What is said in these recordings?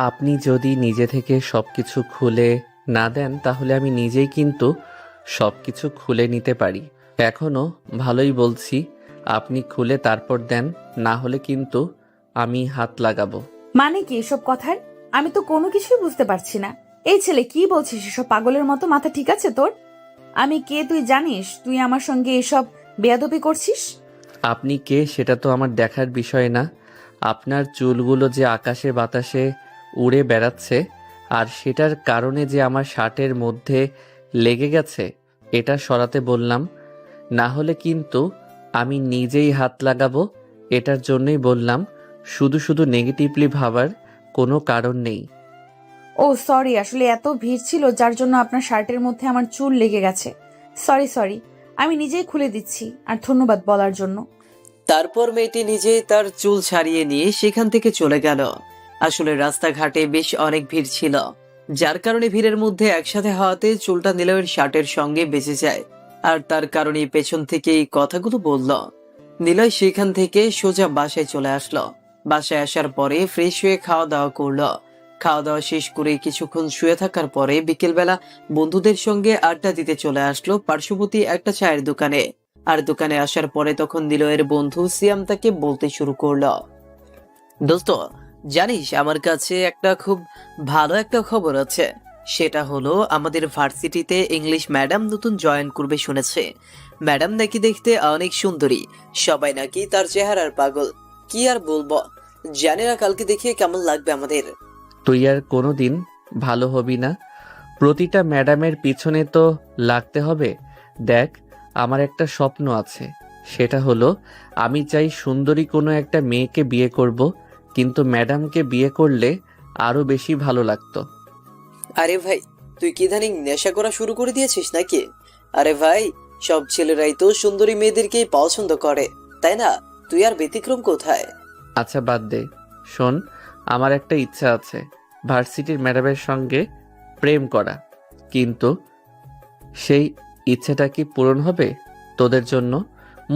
আপনি যদি নিজে থেকে সবকিছু খুলে না দেন তাহলে আমি নিজেই কিন্তু সবকিছু খুলে নিতে পারি। এখনো ভালোই বলছি, আপনি খুলে তারপর দেন, না হলে কিন্তু আমি হাত লাগাবো। মানে কি এসব কথার? আমি তো কোনো কিছুই বুঝতে পারছি না। এই ছেলে কি বলছিস এসব পাগলের মতো? মাথা ঠিক আছে তোর? আমি কে তুই জানিস? তুই আমার সঙ্গে এসব বেয়াদবি করছিস? আপনি কে সেটা তো আমার দেখার বিষয় না। আপনার চুলগুলো যে আকাশে বাতাসে উড়ে বেড়াচ্ছে আর সেটার কারণে যে আমার শার্টের মধ্যে লেগে গেছে, এটা সরাতে বললাম। না হলে কিন্তু আমি নিজেই হাত লাগাবো। এটার জন্যই বললাম, শুধু শুধু নেগেটিভলি ভাবার কোনো কারণ নেই। ও সরি, আসলে এত ভিড় ছিল যার জন্য আপনার শার্টের মধ্যে আমার চুল লেগে গেছে। সরি সরি, আমি নিজেই খুলে দিচ্ছি। আর ধন্যবাদ বলার জন্য। তারপর মেয়েটি নিজেই তার চুল ছাড়িয়ে নিয়ে সেখান থেকে চলে গেল। আসলে রাস্তাঘাটে বেশ অনেক ভিড় ছিল, যার কারণে ভিড়ের মধ্যে একসাথে হওয়াতে চুলটা নিলয়ের শার্টের সঙ্গে বেঁচে যায়। আর তার কারণে পেছন থেকে এই কথাগুলো বলল। নিলয় সেখান থেকে সোজা বাসায় চলে আসলো। বাসায় আসার পরে ফ্রেশ হয়ে খাওয়া দাওয়া করলো। খাওয়া দাওয়া শেষ করে কিছুক্ষণ শুয়ে থাকার পরে বিকেলবেলা বন্ধুদের সঙ্গে আড্ডা দিতে চলে আসলো পার্শ্ববর্তী একটা চায়ের দোকানে। আর দোকানে আসার পরে তখন নিলয়ের বন্ধু সিয়াম তাকে বলতে শুরু করলো, দোস্ত, জানিস আমার কাছে একটা খুব ভালো একটা খবর আছে। সেটা হলো আমাদের ভার্সিটিতে ইংলিশ ম্যাডাম নতুন জয়েন করবে শুনেছে। ম্যাডাম নাকি দেখতে অনেক সুন্দরী, সবাই নাকি তার চেহারার পাগল। কি আর বলবো, জানি না কালকে দেখিয়ে কেমন লাগবে আমাদের। তুই আর কোনো দিন ভালো হবি না। প্রতিটা ম্যাডামের পিছনে তো লাগতে হবে। দেখ, আমার একটা স্বপ্ন আছে। সেটা হলো, আমি চাই সুন্দরী কোনো একটা মেয়েকে বিয়ে করব, কিন্তু ম্যাডামকে বিয়ে করলে আরো বেশি ভালো লাগতো। আরে ভাই, তুই কি ইদানিং নেশা করা শুরু করে দিয়েছিস নাকি? আরে ভাই, সব ছেলেরাই তো সুন্দরী মেয়েদেরকেই পছন্দ করে, তাই না? তুই আর ব্যতিক্রম কোথায়? আচ্ছা বাদ দে, শোন, আমার একটা ইচ্ছা আছে ভার্সিটির ম্যাডামের সঙ্গে প্রেম করা। কিন্তু সেই ইচ্ছেটা কি পূরণ হবে তোদের জন্য?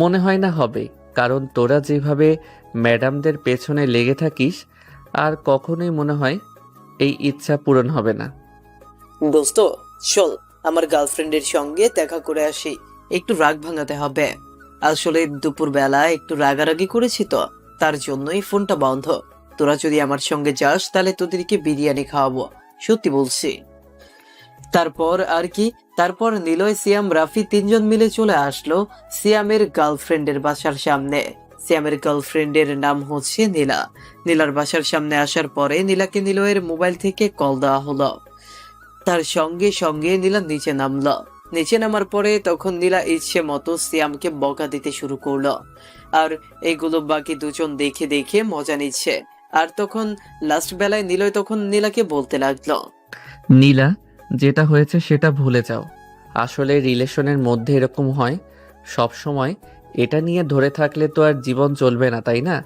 মনে হয় না হবে, কারণ তোরা যেভাবে ম্যাডামদের পেছনে লেগে থাকিস, আর কখনোই মনে হয় এই ইচ্ছা পূরণ হবে না। দোস্ত, চল আমার গার্লফ্রেন্ডের সঙ্গে দেখা করে আসি, একটু রাগ ভাঙাতে হবে। আসলে দুপুর বেলা একটু রাগারাগি করেছি তো, তার জন্যই ফোনটা বন্ধ। তোরা যদি আমার সঙ্গে যাস তাহলে তোদেরকে বিরিয়ানি খাওয়াবো, সত্যি বলছি। তারপর আর কি, তারপর নিলয়, সিয়াম, রাফি তিনজন মিলে চলে আসলো সিয়ামের গার্লফ্রেন্ডের বাসার সামনে। সিয়ামের গার্লফ্রেন্ডের নাম হচ্ছে নীলা। নীলার বাসার সামনে আসার পরে নীলাকে নিলয়ের মোবাইল থেকে কল দেওয়া হলো। তার সঙ্গে সঙ্গে নীলা নিচে নামলো। নিচে নামার পরে তখন নীলা ইচ্ছে মতো সিয়ামকে বকা দিতে শুরু করলো। আর এগুলো বাকি দুজন দেখে দেখে মজা নিচ্ছে। আর তখন লাস্ট বেলায় নিলয় তখন নীলাকে বলতে লাগলো, নীলা, যেটা হয়েছে সেটা ভুলে যাও। আসলে রিলেশনের মধ্যে এরকম হয় সব সময়। এটা নিয়ে ধরে থাকলে তো আর জীবন চলবে না, তাই না?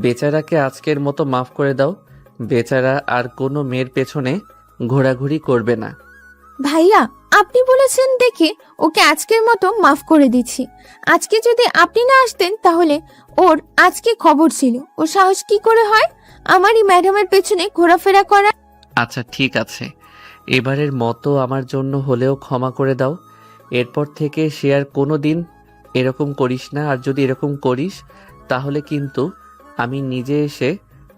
বেচারাকে আজকের মতো মাফ করে দাও। বেচারা আর কোনো মেয়ের পেছনে ঘোরাঘুরি করবে না। ভাইয়া, আপনি বলেছেন দেখে ওকে আজকের মতো মাফ করে দিচ্ছি। আজকে যদি আপনি না আসতেন তাহলে ওর আজকে খবর ছিল। ওর সাহস কি করে হয় আমারই ম্যাডামের পেছনে ঘোরাফেরা করা? আচ্ছা ঠিক আছে, এবারের মতো আমার জন্য হলেও ক্ষমা করে দাও। এরপর থেকে সে আর কোনো দিন এরকম করিস না। আর যদি এরকম করিস তাহলে কিন্তু আমি নিজে এসে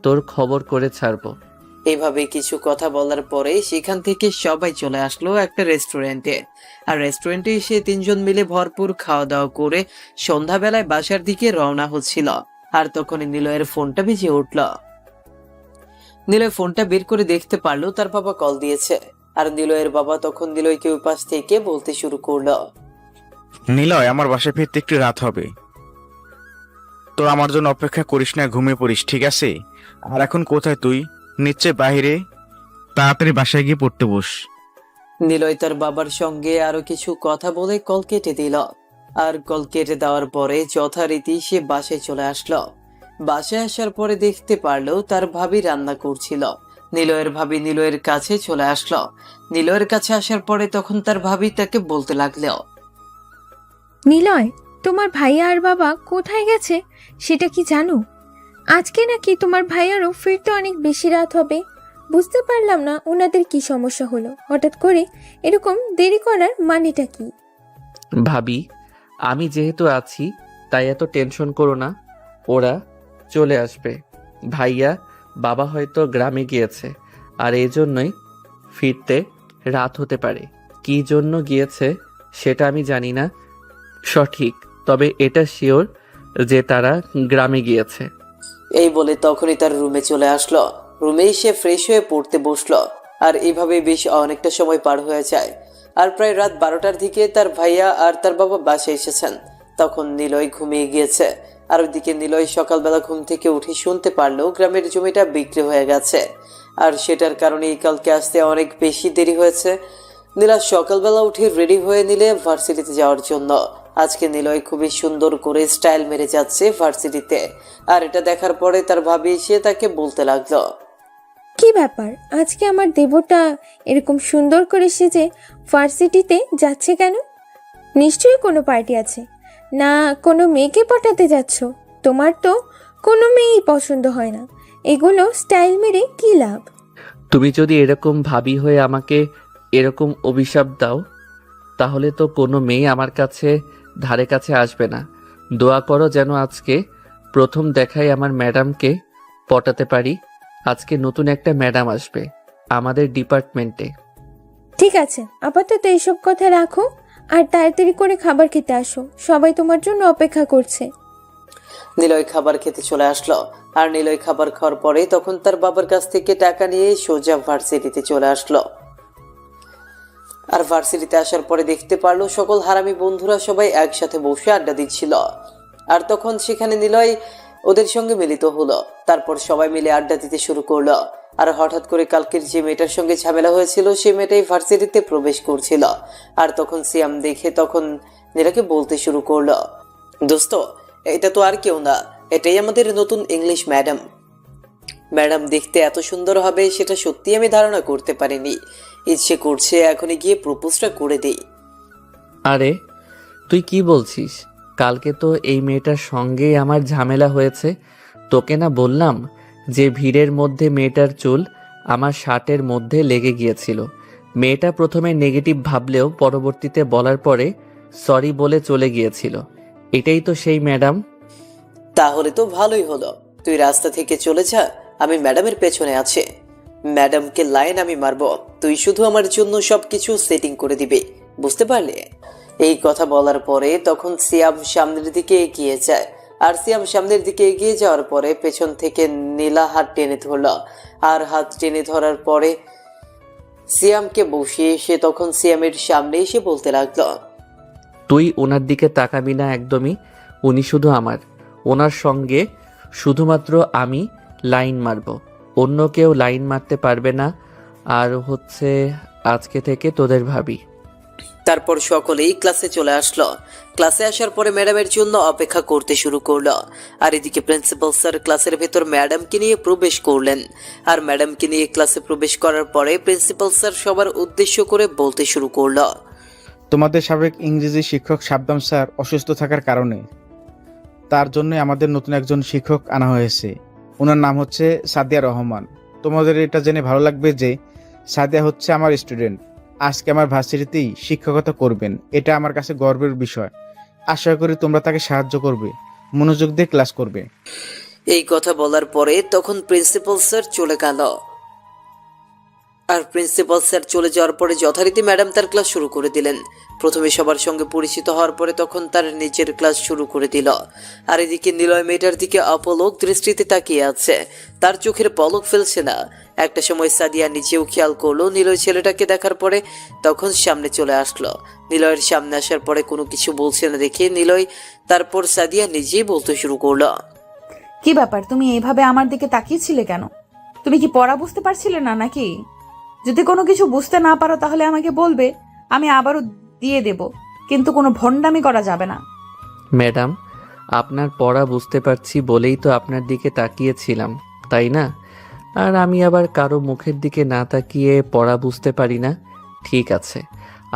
তোর খবর করে ছাড়বো। এভাবে কিছু কথা বলার পরে সেখান থেকে সবাই চলে আসলো একটা রেস্টুরেন্টে। আর রেস্টুরেন্টে এসে তিনজন মিলে ভরপুর খাওয়া দাওয়া করে সন্ধ্যাবেলায় বাসার দিকে রওনা হচ্ছিল। আর তখন নিলয়ের ফোনটা বেজে উঠল। নিলয় ফোনটা বের করে দেখতে পারলো তার বাবা কল দিয়েছে। আর নিলয়ের বাবা তখন নিলয়কে ওই পাশ থেকে বলতে শুরু করলো, নিলয়, আমার বাসায় ফিরতে একটু রাত হবে। তো আমার জন্য অপেক্ষা করিস না, ঘুমিয়ে পড়িস, ঠিক আছে? আর এখন কোথায় তুই? নিশ্চয় বাইরে। তাড়াতাড়ি বাসায় গিয়ে পড়তে বস। নিলয় তার বাবার সঙ্গে আরো কিছু কথা বলে কল কেটে দিল। আর কল কেটে দেওয়ার পরে যথারীতি সে বাসায় চলে আসলো। বাসায় আসার পরে দেখতে পারলো তার ভাবি রান্না করছিল। নিলয়ের ভাবি নিলয়ের কাছে চলে আসলো। নিলয়ের কাছে আসার পরে তখন তার ভাবি তাকে বলতে লাগলো, নিলয়, তোমার ভাইয়া আর বাবা কোথায় গেছে সেটা কি জানো? আজকে নাকি তোমার ভাইয়ারও ফিরতে অনেক বেশি রাত হবে। বুঝতে পারলাম না ওনাদের কি সমস্যা হলো, হঠাৎ করে এরকম দেরি করার মানেটা কি? ভাবি, আমি যেহেতু আছি তাই এত টেনশন করো না। ওরা চলে আসবে। ভাইয়া বাবা হয়তো গ্রামে গিয়েছে, আর এই জন্যই ফিরতে রাত হতে পারে। কী জন্য গিয়েছে সেটা আমি জানি না সঠিক, তবে এটা শিওর যে তারা গ্রামে গিয়েছে। এই বলে তখনই তার রুমে চলে আসলো। রুমে এসে ফ্রেশ হয়ে পড়তে বসলো। আর এভাবে বেশ অনেকটা সময় পার হয়ে যায়। আর প্রায় রাত 12টার দিকে তার ভাইয়া আর তার বাবা বাসায় এসেছেন। তখন নিলয় ঘুমিয়ে গিয়েছে। আর ওইদিকে নিলয় সকালবেলা ঘুম থেকে উঠে শুনতে পারলো গ্রামের জমিটা বিক্রি হয়ে গেছে। আর সেটার কারণেই কালকে আসতে অনেক বেশি দেরি হয়েছে। নীলা সকালবেলা উঠে রেডি হয়ে নিলে ভার্সিটিতে যাওয়ার জন্য। আজকে নিলয় খুবই সুন্দর করে স্টাইল মেরে যাচ্ছে ভার্সিটিতে। আর এটা দেখার পরে তার ভাবি এসে তাকে বলতে লাগলো, কি ব্যাপার, আজকে আমার দেবটা এরকম সুন্দর করে সেজে ভার্সিটিতে যাচ্ছে কেন? নিশ্চয়ই কোনো পার্টি আছে, না কোনো মেয়েকে পটাতে যাচ্ছ? তোমার তো কোনো মেয়েই পছন্দ হয় না, এগুলো স্টাইল মেরে কি লাভ? তুমি যদি এরকম ভাবি হয়ে আমাকে এরকম অভিশাপ দাও, তাহলে তো কোনো মেয়ে আমার কাছে ধারে কাছে আসবে না। দোয়া করো যেন আজকে প্রথম দেখায় আমার ম্যাডামকে পটাতে পারি। আজকে নতুন একটা ম্যাডাম আসবে আমাদের ডিপার্টমেন্টে। ঠিক আছে, আপাতত এইসব কথা রাখো আর তাড়াতাড়ি করে খাবার খেতে আসো, সবাই তোমার জন্য অপেক্ষা করছে। নিলয় খাবার খেতে চলে আসলো। আর নিলয় খাবার খাওয়ার পরে তখন তার বাবার কাছ থেকে টাকা নিয়ে সোজা ভার্সিটিতে চলে আসলো। আর ভার্সিটিতে আসার পরে দেখতে পারলো সকল হারামি বন্ধুরা সবাই একসাথে বসে আড্ডা দিচ্ছিল। আর তখন সেখানে নিলয় ওদের সঙ্গে মিলিত হলো। তারপর সবাই মিলে আড্ডা দিতে শুরু করলো। আর হঠাৎ করে কালকের যে মেয়েটার সঙ্গে ঝামেলা হয়েছিল সেই মেয়েটাই ভার্সিটিতে প্রবেশ করছিল। আর তখন সিয়াম দেখে তখন নীলাকে বলতে শুরু করলো, দোস্ত, এটা তো আর কেউ না, এটাই আমাদের নতুন ইংলিশ ম্যাডাম। ম্যাডাম দেখতে এত সুন্দর হবে সেটা সত্যি আমি ধারণা করতে পারিনি। ইচ্ছে করছে এখনই গিয়ে প্রপোজটা করে দেই। আরে তুই কি বলছিস? কালকে তো এই মেয়েটার সঙ্গেই আমার ঝামেলা হয়েছে। তোকে না বললাম যে ভিড়ের মধ্যে মেয়েটার চুল আমার শার্টের মধ্যে লেগে গিয়েছিল। মেয়েটা প্রথমে নেগেটিভ ভাবলেও পরবর্তীতে বলার পরে সরি বলে চলে গিয়েছিল। এটাই তো সেই ম্যাডাম। তাহলে তো ভালোই হলো, তুই রাস্তা থেকে চলে যা, আমি ম্যাডামের পেছনে আছি। ম্যাডামকে লাইন আমি মারবো, তুই শুধু আমার জন্য সবকিছু সেটিং করে দিবি, বুঝতে পারলে? এই কথা বলার পরে তখন সিয়াম সামনের দিকে এগিয়ে যায়। আর সিয়াম সামনের দিকে এগিয়ে যাওয়ার পরে পেছন থেকে নীলা হাত টেনে ধরল। আর হাত টেনে ধরার পরে সিয়ামকে বসিয়ে সে তখন সিয়ামের সামনে এসে বলতে লাগলো, তুই ওনার দিকে তাকাবি না একদমই। উনি শুধু আমার। ওনার সঙ্গে শুধুমাত্র আমি লাইন মারব, অন্য কেউ লাইন মারতে পারবে না। আর হচ্ছে আজকে থেকে তোদের ভাবি। তারপর সকলেই ক্লাসে চলে আসলো। ক্লাসে আসার পরে ম্যাডামের জন্য অপেক্ষা করতে শুরু করলো। আর এদিকে প্রিন্সিপাল স্যার ক্লাসের ভেতর ম্যাডামকে নিয়ে প্রবেশ করলেন। আর ম্যাডামকে নিয়ে ক্লাসে প্রবেশ করার পরে প্রিন্সিপাল স্যার সবার উদ্দেশ্য করে বলতে শুরু করলো, তোমাদের সাবেক ইংরেজি শিক্ষক শাবনাম স্যার অসুস্থ থাকার কারণে তার জন্য আমাদের নতুন একজন শিক্ষক আনা হয়েছে। ওনার নাম হচ্ছে সাদিয়া রহমান। তোমাদের এটা জেনে ভালো লাগবে যে সাদিয়া হচ্ছে আমার স্টুডেন্ট, আজকে আমার ভার্সিটিতেই শিক্ষকতা করবেন। এটা আমার কাছে গর্বের বিষয়। আশা করি তোমরা তাকে সাহায্য করবে, মনোযোগ দিয়ে ক্লাস করবে। এই কথা বলার পরে তখন প্রিন্সিপাল স্যার চলে গেল। আর প্রিন্সিপাল স্যার চলে যাওয়ার পরে যথারীতি ম্যাডাম তার ক্লাস শুরু করে দিলেন। প্রথমে সবার সঙ্গে পরিচিত হওয়ার পরে তখন তার নিজের ক্লাস শুরু করে দিল। আর এদিকে নিলয় মেয়েটার দিকে অপলক দৃষ্টিতে তাকিয়ে আছে, তার চোখের পলক ফেলছে না। একটা সময় সাদিয়া নিজেও খেয়াল করলো নিলয় ছেলেটাকে দেখার পরে তখন সামনে চলে আসলো। নিলয়ের সামনে আসার পরে কোনো কিছু বলছে না দেখে নিলয় তারপর সাদিয়া নিজেই বলতে শুরু করলো, কি ব্যাপার, তুমি এইভাবে আমার দিকে তাকিয়েছিলে কেন? তুমি কি পড়া বুঝতে পারছিলে না নাকি? যদি কোনো কিছু বুঝতে না পারো তাহলে আমাকে বলবে, আমি আবারও দিয়ে দেব, কিন্তু কোনো ভণ্ডামি করা যাবে না। ম্যাডাম, আপনার পড়া বুঝতে পারছি বলেই তো আপনার দিকে তাকিয়েছিলাম, তাই না? আর আমি আবার কারো মুখের দিকে না তাকিয়ে পড়া বুঝতে পারি না। ঠিক আছে,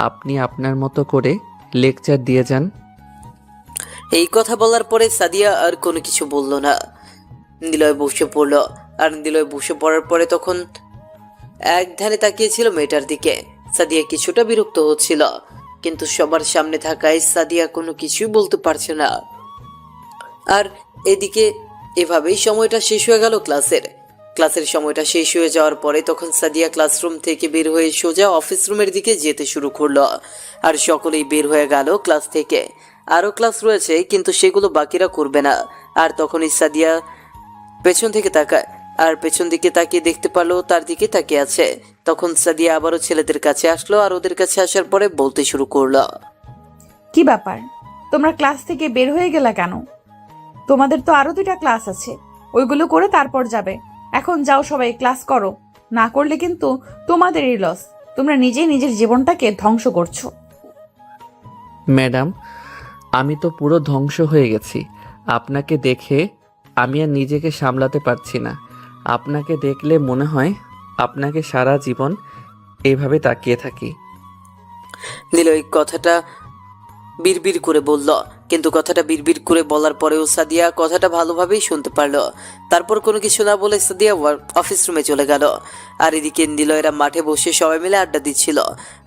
আপনি আপনার মতো করে লেকচার দিয়ে যান। এই কথা বলার পরে সাদিয়া আর কোনো কিছু বলল না। নিলয় বসে পড়ল। আর নিলয় বসে পড়ার পরে তখন এক ধ্যানে তাকিয়েছিল মেয়েটার দিকে। সাদিয়া কিছুটা বিরক্ত হচ্ছিল, কিন্তু সবার সামনে থাকায় সাদিয়া কোনো কিছুই বলতে পারছে না। আর এদিকে এভাবেই সময়টা শেষ হয়ে গেল ক্লাসের সময়টা শেষ হয়ে যাওয়ার পরে তখন সাদিয়া ক্লাসরুম থেকে বের হয়ে সোজা অফিস রুমের দিকে যেতে শুরু করলো। আর সকলেই বের হয়ে গেল ক্লাস থেকে। আরও ক্লাস রয়েছে, কিন্তু সেগুলো বাকিরা করবে না। আর তখনই সাদিয়া পেছন থেকে তাকায়, আর পেছন দিকে তাকিয়ে দেখতে পারলো তার দিকে তাকিয়ে আছে। তখন সাদিয়া আবারও ছেলেদের কাছে আসলো, আর ওদের কাছে আসার পরে বলতে শুরু করলো। কি ব্যাপার, তোমরা ক্লাস থেকে বের হয়ে গেলা কেন? তোমাদের তো আরো 2টা ক্লাস আছে, ওইগুলো করে তারপর যাবে। এখন যাও সবাই, ক্লাস করো। না করলে কিন্তু তোমাদেরই লস। তোমরা নিজেই নিজের জীবনটাকে ধ্বংস করছো। ম্যাডাম, আমি তো পুরো ধ্বংস হয়ে গেছি। আপনাকে দেখে আমি আর নিজেকে সামলাতে পারছি না। আপনাকে দেখলে মনে হয় আপনাকে সারা জীবন এইভাবে তাকিয়ে থাকি। নিলয় কথাটা বিড়বিড় করে বলল, কিন্তু কথাটা বিড়বিড় করে বলার পরেও সাদিয়া কথাটা ভালোভাবেই শুনতে পারলো। তারপর কোনো কিছু না বলে সাদিয়া অফিস রুমে চলে গেল। আর এদিকে নিলয়েরা মাঠে বসে সবাই মিলে আড্ডা দিচ্ছিল।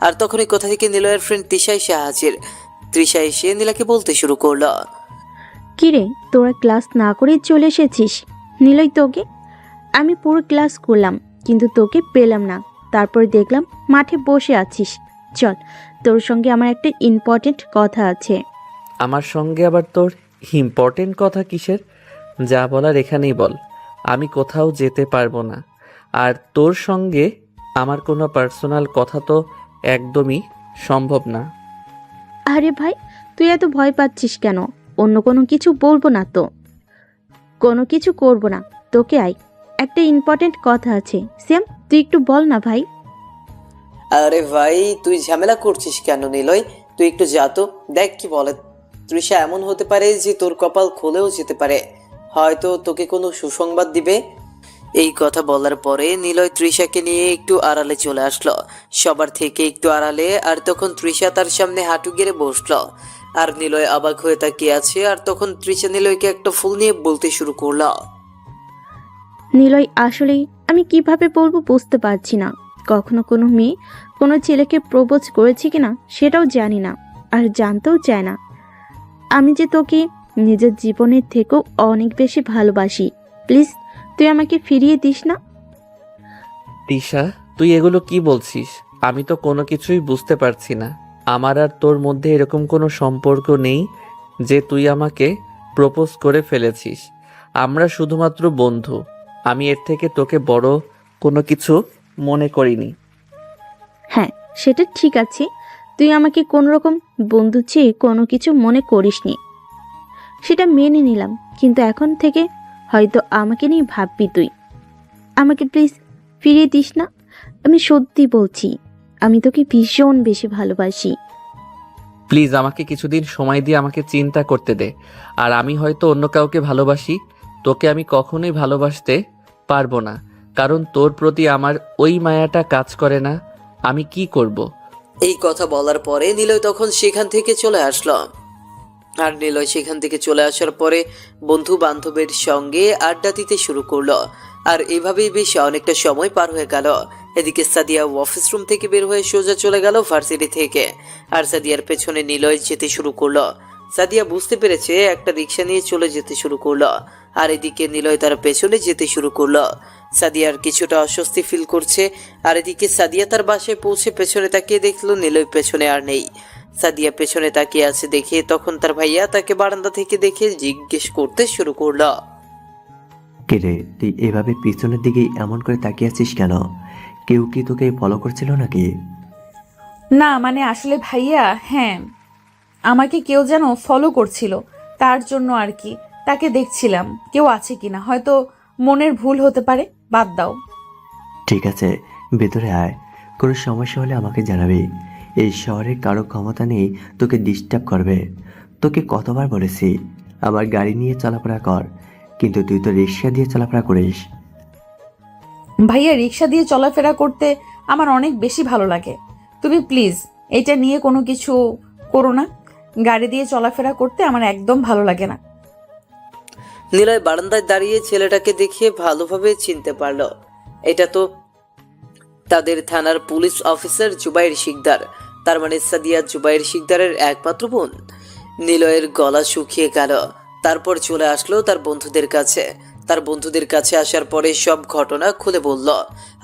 আর তখনই কোথা থেকে নিলয়ের ফ্রেন্ড তৃষা এসে হাজির। তৃষা এসে নীলাকে বলতে শুরু করলো। কিরে, তোরা ক্লাস না করেই চলে এসেছিস? নিলয়, তোকে আমি পুরো ক্লাস করলাম, কিন্তু তোকে পেলাম না। তারপর দেখলাম মাঠে বসে আছিস। চল, তোর সঙ্গে আমার একটা ইম্পর্টেন্ট কথা আছে। আমার সঙ্গে আবার তোর ইম্পর্টেন্ট কথা কিসের? যা বলার এখানেই বল। আমি কোথাও যেতে পারবো না। আর তোর সঙ্গে আমার কোনো পার্সোনাল কথা তো একদমই সম্ভব না। আরে ভাই, তুই এত ভয় পাচ্ছিস কেন? অন্য কোনো কিছু বলবো না তো, কোনো কিছু করব না। তোকে একটা ইম্পর্টেন্ট কথা আছে। সেম, তুই একটু বল না ভাই। আরে ভাই, তুই ঝামেলা করছিস কেন নিলয়? তুই একটু যা তো, দেখ কি বলে। তৃষা এমন হতে পারে যে তোর কপাল খুলেও যেতে পারে, হয়তো তোকে কোনো সুসংবাদ দিবে। এই কথা বলার পরে নিলয় তৃষাকে নিয়ে একটু আড়ালে চলে আসলো, সবার থেকে একটু আড়ালে। আর তখন তৃষা তার সামনে হাঁটু গেড়ে বসলো। আর নিলয় অবাক হয়ে তাকিয়ে আছে। আর তখন তৃষা নিলয়কে একটা ফুল নিয়ে বলতে শুরু করলো। নিলয়, আসলেই আমি কিভাবে বলবো বুঝতে পারছি না। কখনো কোনো মেয়ে কোনো ছেলেকে প্রপোজ করেছে কিনা সেটাও জানি না, আর জানতেও চায় না। আমি যে তোকে নিজের জীবনের থেকেও অনেক বেশি ভালোবাসি। প্লিজ, তুই আমাকে ফিরিয়ে দিস না। তিশা, তুই এগুলো কি বলছিস? আমি তো কোনো কিছুই বুঝতে পারছি না। আমার আর তোর মধ্যে এরকম কোনো সম্পর্ক নেই যে তুই আমাকে প্রপোজ করে ফেলেছিস। আমরা শুধুমাত্র বন্ধু। আমি এর থেকে তোকে বড় কোনো কিছু মনে করিনি। হ্যাঁ, সেটা ঠিক আছে। তুই আমাকে কোনো রকম বন্ধু চেয়ে কোনো কিছু মনে করিসনি, সেটা মেনে নিলাম। কিন্তু এখন থেকে হয়তো আমাকে নিয়ে ভাববি তুই। আমাকে প্লিজ ফিরিয়ে দিস না। আমি সত্যি বলছি, আমি তোকে ভীষণ বেশি ভালোবাসি। প্লিজ আমাকে কিছুদিন সময় দিয়ে আমাকে চিন্তা করতে দে। আর আমি হয়তো অন্য কাউকে ভালোবাসি, তোকে আমি কখনোই ভালোবাসতে পারবো না, কারণ তোর প্রতি আমার ওই মায়াটা কাজ করে না। আমি কি করব? এই কথা বলার পরে নিলয় তখন সেখান থেকে চলে আসলো। আর নিলয় সেখান থেকে চলে আসার পরে বন্ধু বান্ধবের সঙ্গে আড্ডা দিতে শুরু করলো। আর এভাবেই বেশ অনেকটা সময় পার হয়ে গেল। এদিকে সাদিয়া অফিস রুম থেকে বের হয়ে সোজা চলে গেল ভার্সিটি থেকে। আর সাদিয়ার পেছনে নিলয় যেতে শুরু করলো। সাদিয়া বুঝতে পেরেছে, একটা রিক্সা নিয়ে চলে যেতে শুরু করলো। আর এদিকে নিলয় তার পেছনে যেতে শুরু করলো। সাদিয়ার কিছুটা অস্বস্তি ফিল করছে। আর এদিকে সাদিয়া তার বাসায় পৌঁছে পেছনে তাকিয়ে দেখলো নিলয় পেছনে আর নেই। সাদিয়া পেছনে তাকিয়ে আছে দেখে তখন তার ভাইয়া তাকে বারান্দা থেকে দেখে জিজ্ঞেস করতে শুরু করলো। কিরে, তুই এভাবে পিছনের দিকে এমন করে তাকিয়ে আছিস কেন? কেউ কি তোকে ফলো করছিল নাকি? না মানে আসলে ভাইয়া, হ্যাঁ, আমাকে কেউ যেন ফলো করছিল, তার জন্য আর কি। তাকে দেখছিলাম কেউ আছে কিনা, হয়তো মনের ভুল হতে পারে। বাদ দাও। ঠিক আছে, ভেতরে আয়। কোনো সমস্যা হলে আমাকে জানাবি। এই শহরে কারো ক্ষমতা নেই তোকে ডিস্টার্ব করবে। তোকে কতবার বলেছি আমার গাড়ি নিয়ে চলাফেরা কর, কিন্তু তুই তো রিক্সা দিয়ে চলাফেরা করিস। ভাইয়া, রিক্সা দিয়ে চলাফেরা করতে আমার অনেক বেশি ভালো লাগে। তুমি প্লিজ এটা নিয়ে কোনো কিছু করো না। গাড়ি দিয়ে চলাফেরা করতে আমার একদম ভালো লাগে না। নিলয় বারান্দায় দাঁড়িয়ে ছেলেটাকে দেখে ভালোভাবে চিনতে পারলো। এটা তো তাদের থানার পুলিশ অফিসার জুবাইর শিকদার, তার মানে সাদিয়া জুবাইর শিকদারের একমাত্র বোন। নিলয়ের গলা শুকিয়ে গেল। তারপর চলে আসলো তার বন্ধুদের কাছে। তার বন্ধুদের কাছে আসার পরে সব ঘটনা খুলে বলল।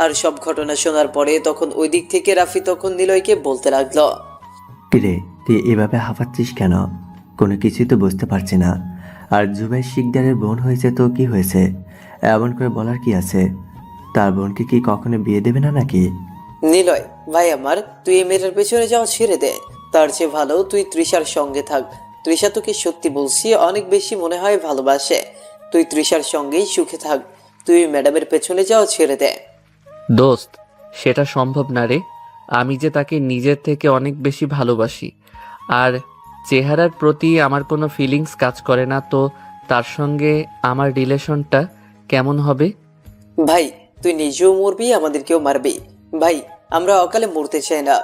আর সব ঘটনা শোনার পরে তখন ওই দিক থেকে রাফি তখন নিলয়কে বলতে লাগলো, কিরে তুই এভাবে হাঁপাচ্ছিস কেন? কোনো কিছুই তো বুঝতে পারছি না। আর জুবাই শিকদারের বোন হয়েছে তো কি হয়েছে? এমন করে বলার কি আছে? তার বোনকে কি কখনো বিয়ে দেবে না নাকি? নিলয় ভাই আমার, তুই এই মেয়েটার পেছনে যাওয়া ছেড়ে দে। তার চেয়ে ভালো তুই তৃষার সঙ্গে থাক। তৃষা তোকে সত্যি বলছি অনেক বেশি মনে হয় ভালোবাসে। তুই তৃষার সঙ্গেই সুখে থাক। তুই ম্যাডামের পেছনে যাওয়া ছেড়ে দে। দোস্ত, সেটা সম্ভব না রে। আমি যে তাকে নিজের থেকে অনেক বেশি ভালোবাসি। আর চেহারার প্রতি আমার কোনো ফিলিংস কাজ করে না, তো তার সঙ্গে আমার রিলেশনটা কেমন হবে? ভাই তুই নিজেও মরবি, আমাদেরকেও মারবি। ভাই আমরা অকালে মরতে চাই না।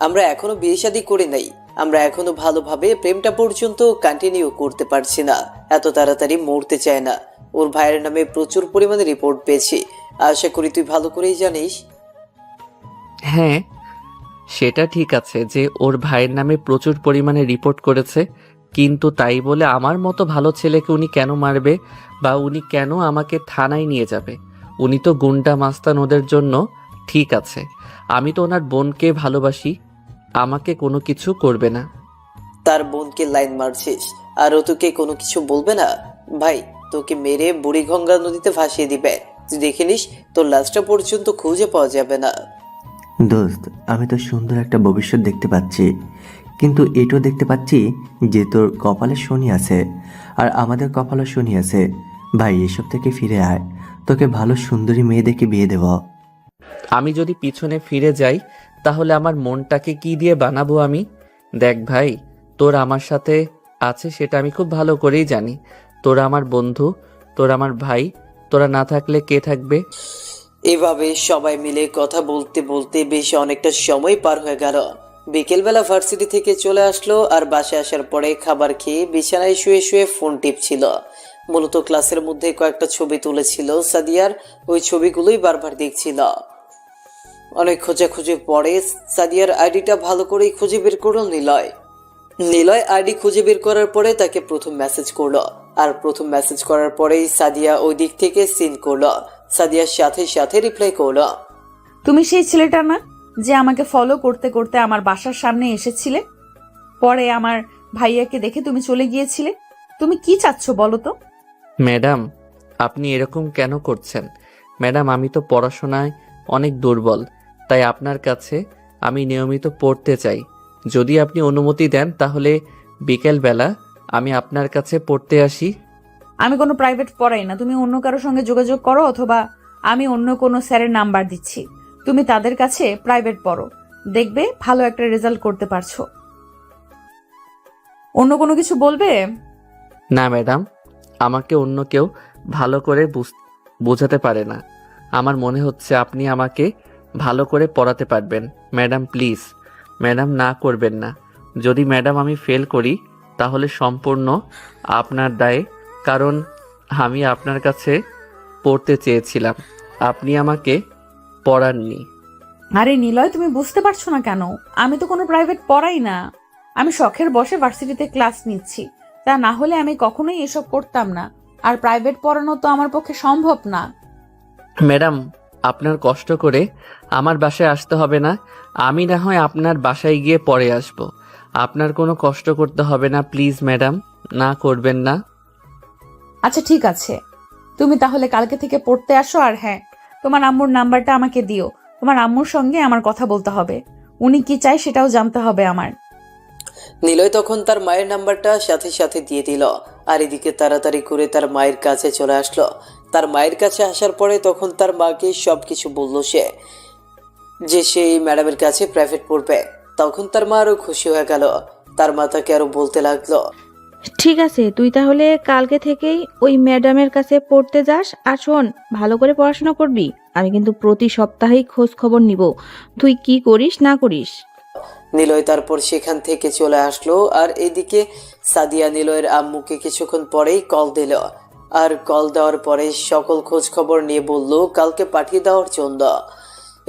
আমরা এখনো বিয়ে শাদী করি নাই। আমরা এখনো ভালোভাবে প্রেমটা পর্যন্ত কন্টিনিউ করতে পারছি না। এত তাড়াতাড়ি মরতে চায় না। ওর ভাইয়ের নামে প্রচুর পরিমাণে রিপোর্ট পেয়েছি। আশা করি তুই ভালো করেই জানিস। হ্যাঁ, সেটা ঠিক আছে যে ওর ভাইয়ের নামে প্রচুর পরিমাণে রিপোর্ট করেছে, কিন্তু তাই বলে আমার মতো ভালো ছেলেকে উনি কেন মারবে বা উনি কেন আমাকে থানায় নিয়ে যাবে? উনি তো গুন্ডা মাস্তান, ওদের জন্য ঠিক আছে। আমি তো ওনার বোনকে ভালোবাসি, আমাকে কোনো কিছু করবে না। তার বোনকে লাইন মারছিস আর ও তোকে কোনো কিছু বলবে না? ভাই তোকে মেরে বুড়িগঙ্গা নদীতে ভাসিয়ে দিবে। তুই দেখে নিস, তোর লাশটা পর্যন্ত খুঁজে পাওয়া যাবে না। দোস্ত, আমি তো সুন্দর একটা ভবিষ্যৎ দেখতে পাচ্ছি, কিন্তু এটাও দেখতে পাচ্ছি যে তোর কপালে শনি আছে আর আমাদের কপালে শনি আছে। ভাই এসব থেকে ফিরে আয়, তোকে ভালো সুন্দরী মেয়ে দেখে বিয়ে দেব। আমি যদি পিছনে ফিরে যাই তাহলে আমার মনটাকে কি দিয়ে বানাবো আমি? দেখ ভাই, তোর আমার সাথে আছে সেটা আমি খুব ভালো করেই জানি। তোরা আমার বন্ধু, তোরা আমার ভাই, তোরা না থাকলে কে থাকবে? এভাবে সবাই মিলে কথা বলতে বলতে বেশ অনেকটা সময় পার হয়ে গেল। বিকেলবেলা ভার্সিটি থেকে চলে আসলো আর বাসায় আসার পরে খাবার খেয়ে বিছানায় শুয়ে শুয়ে ফোন টিপছিল। মূলত ক্লাসের মধ্যে কয়েকটা ছবি তুলেছিল সাদিয়ার, ওই ছবিগুলোই বারবার দেখছিল। অনেক খোঁজাখুঁজির পরে সাদিয়ার আইডিটা ভালো করেই খুঁজে বের করলো নিলয়। নিলয় আইডি খুঁজে বের করার পরে তাকে প্রথম মেসেজ করলো। আর প্রথম মেসেজ করার পরেই সাদিয়া ওই দিক থেকে সিন করলো। সাদিয়ার সাথে সাথে রিপ্লাই করলো, তুমি সেই ছেলেটা না যে আমাকে ফলো করতে করতে আমার বাসার সামনে এসেছিলে? পরে আমার ভাইয়াকে দেখে তুমি চলে গিয়েছিলে। তুমি কি চাচ্ছ বলো তো? ম্যাডাম, আপনি এরকম কেন করছেন? ম্যাডাম, আমি তো পড়াশোনায় অনেক দুর্বল, তাই আপনার কাছে আমি নিয়মিত পড়তে চাই। যদি আপনি অনুমতি দেন তাহলে বিকেলবেলা আমি আপনার কাছে পড়তে আসি। আমি কোনো প্রাইভেট পড়াই না। তুমি অন্য কারোর সঙ্গে যোগাযোগ করো, অথবা আমি অন্য কোনো স্যারের নাম্বার দিচ্ছি, তুমি তাদের কাছে প্রাইভেট পড়ো। দেখবে ভালো একটা রেজাল্ট করতে পারছো। অন্য কোনো কিছু বলবে? না ম্যাডাম, আমাকে অন্য কেউ ভালো করে বোঝাতে পারে না। আমার মনে হচ্ছে আপনি আমাকে ভালো করে পড়াতে পারবেন। ম্যাডাম প্লিজ, ম্যাডাম না করবেন না। যদি ম্যাডাম আমি ফেল করি তাহলে সম্পূর্ণ আপনার দায়ে, কারণ আমি আপনার কাছে পড়তে চেয়েছিলাম, আপনি আমাকে পড়াননি। আরে নিলয়, তুমি বুঝতে পারছো না কেন? আমি তো কোনো প্রাইভেট পড়াই না। আমি শখের বসে ভার্সিটিতে ক্লাস নিচ্ছি। তা না হলে আমি কখনোই এসব করতাম না। আর প্রাইভেট পড়ানো তো আমার পক্ষে সম্ভব না। ম্যাডাম, আপনার কষ্ট করে আমার বাসায় আসতে হবে না। আমি না হয় আপনার বাসায় গিয়ে পড়ে আসব। আপনার কোনো কষ্ট করতে হবে না। প্লিজ ম্যাডাম, না করবেন না। আচ্ছা ঠিক আছে, তুমি তাহলে কালকে থেকে পড়তে আসো। আর হ্যাঁ, তোমার আম্মুর নাম্বারটা আমাকে দিও। তোমার আম্মুর সঙ্গে আমার কথা বলতে হবে। উনি কি চায় সেটাও জানতে হবে আমার। নিলয় তখন তার মায়ের নাম্বারটা সাথে সাথে দিয়ে দিল। আর এদিকে তাড়াতাড়ি করে তার মায়ের কাছে চলে আসলো। তার মায়ের কাছে আসার পরে তখন তার মাকে সবকিছু বলল সে, যে সেই ম্যাডামের কাছে প্রাইভেট পড়বে। তখন তার মা আরো খুশি হয়ে গেল। তার মা তাকে আরো বলতে লাগলো, ঠিক আছে, তুই তাহলে কালকে থেকেই ওই ম্যাডামের কাছে পড়তে যাস। আর শোন, ভালো করে পড়াশোনা করবি। আমি কিন্তু প্রতি সপ্তাহেই খোঁজ খবর নিব তুই কি করিস না করিস। নিলয় তারপর সেখান থেকে চলে আসলো। আর এদিকে সাদিয়া নিলয়ের আম্মুকে কিছুক্ষণ পরেই কল দিল। আর কল দেওয়ার পরে সকল খোঁজ খবর নিয়ে বলল কালকে পাঠিয়ে দেওয়ার জন্য।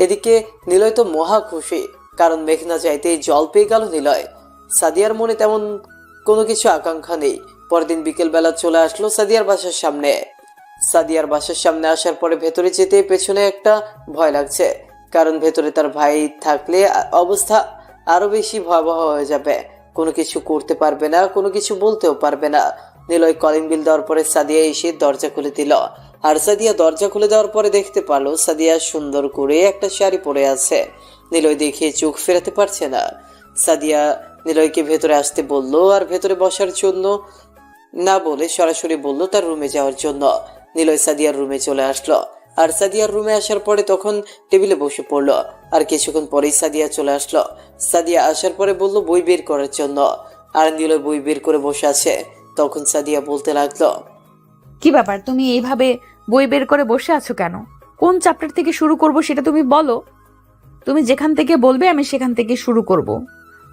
এদিকে নিলয় তো মহা খুশি, কারণ মেঘনা চাইতেই জল পেয়ে গেল নিলয়। সাদিয়ার মনে তেমন কোনো কিছু আকাঙ্ক্ষা নেই। পরদিন বিকেলবেলা চলে আসলো সাদিয়ার বাসার সামনে। সাদিয়ার বাসার সামনে আসার পরে ভেতরে যেতে পেছনে একটা ভয় লাগছে, কারণ ভেতরে তার ভাই থাকলে অবস্থা আরো বেশি ভয়াবহ হয়ে যাবে। কোনো কিছু করতে পারবে না, কোনো কিছু বলতেও পারবে না। নিলয় কলিং বিল দেওয়ার পরে সাদিয়া এসে দরজা খুলে দিল। আর সাদিয়া দরজা খুলে দেওয়ার পরে দেখতে পারলো সাদিয়া সুন্দর করে একটা শাড়ি পরে আছে। নিলয় দেখে চোখ ফেরাতে পারছে না। সাদিয়া নিলয়কে ভেতরে আসতে বলল, আর ভেতরে বসার জন্য না বলে সরাসরি বলল তার রুমে যাওয়ার জন্য। নিলয় সাদিয়ার রুমে চলে আসলো। আর সাদিয়ার রুমে আসার পরে তখন টেবিলে বসে পড়লো। আর কিছুক্ষণ পরেই সাদিয়া চলে আসলো। সাদিয়া আসার পরে বলল বই বের করার জন্য। আর নিলয় বই বের করে বসে আছে। তখন সাদিয়া বলতে লাগলো, কি ব্যাপার, তুমি এইভাবে বই বের করে বসে আছো কেন? কোন চ্যাপ্টার থেকে শুরু করব সেটা তুমি বলো। তুমি যেখান থেকে বলবে আমি সেখান থেকে শুরু করব।